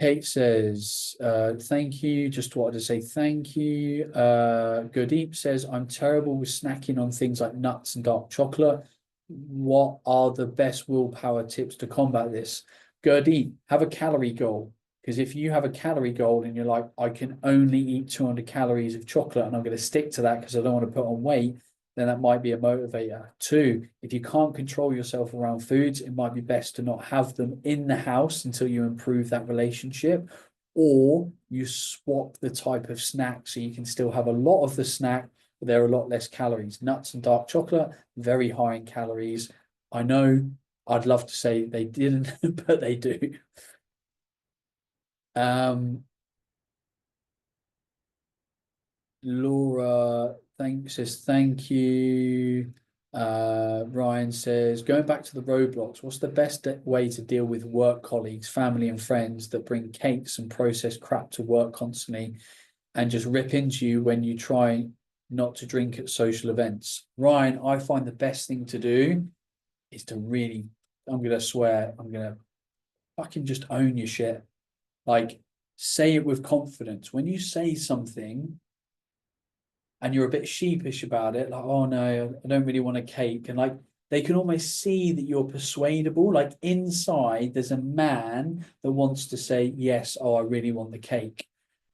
Kate says, thank you. Just wanted to say thank you. Gurdeep says, I'm terrible with snacking on things like nuts and dark chocolate. What are the best willpower tips to combat this? Gurdeep, have a calorie goal. Because if you have a calorie goal and you're like, I can only eat 200 calories of chocolate and I'm going to stick to that because I don't want to put on weight, then that might be a motivator. Two, if you can't control yourself around foods, it might be best to not have them in the house until you improve that relationship, or you swap the type of snack so you can still have a lot of the snack, but there are a lot less calories. Nuts and dark chocolate, very high in calories. I know I'd love to say they didn't, but they do. Laura says thank you. Ryan says, going back to the roadblocks, what's the best way to deal with work colleagues, family, and friends that bring cakes and processed crap to work constantly and just rip into you when you try not to drink at social events? Ryan, I find the best thing to do is to really, I'm going to swear, I'm going to fucking just own your shit. Like, say it with confidence. When you say something and you're a bit sheepish about it, like, oh no, I don't really want a cake. And like, they can almost see that you're persuadable. Like, inside, there's a man that wants to say, yes, oh, I really want the cake.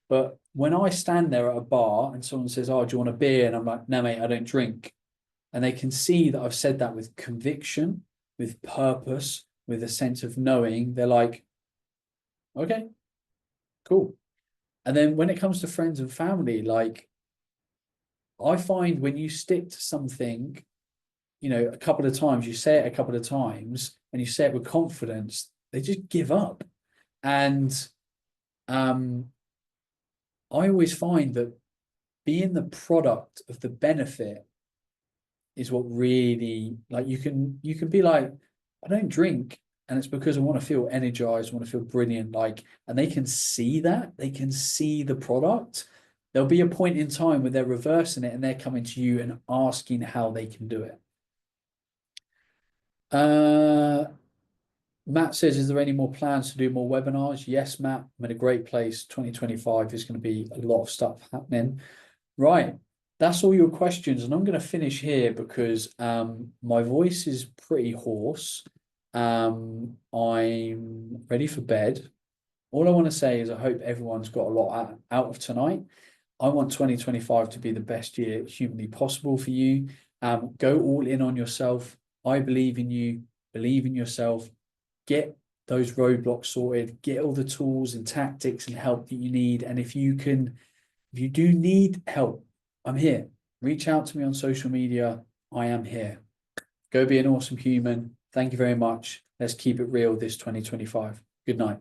But when I stand there at a bar and someone says, oh, do you want a beer? And I'm like, no, mate, I don't drink. And they can see that I've said that with conviction, with purpose, with a sense of knowing. They're like, okay, cool. And then when it comes to friends and family, like, I find when you stick to something, a couple of times, you say it a couple of times and you say it with confidence, they just give up. And um, I always find that being the product of the benefit is what really, like, you can be like, I don't drink and it's because I want to feel energized, I want to feel brilliant, like, and they can see that, they can see the product. There'll be a point in time where they're reversing it and they're coming to you and asking how they can do it. Matt says, is there any more plans to do more webinars? Yes, Matt, I'm in a great place. 2025 is going to be a lot of stuff happening. Right. That's all your questions. And I'm going to finish here because my voice is pretty hoarse. I'm ready for bed. All I want to say is I hope everyone's got a lot out of tonight. I want 2025 to be the best year humanly possible for you. Go all in on yourself. I believe in you. Believe in yourself. Get those roadblocks sorted. Get all the tools and tactics and help that you need. And if you do need help, I'm here. Reach out to me on social media. I am here. Go be an awesome human. Thank you very much. Let's keep it real this 2025. Good night.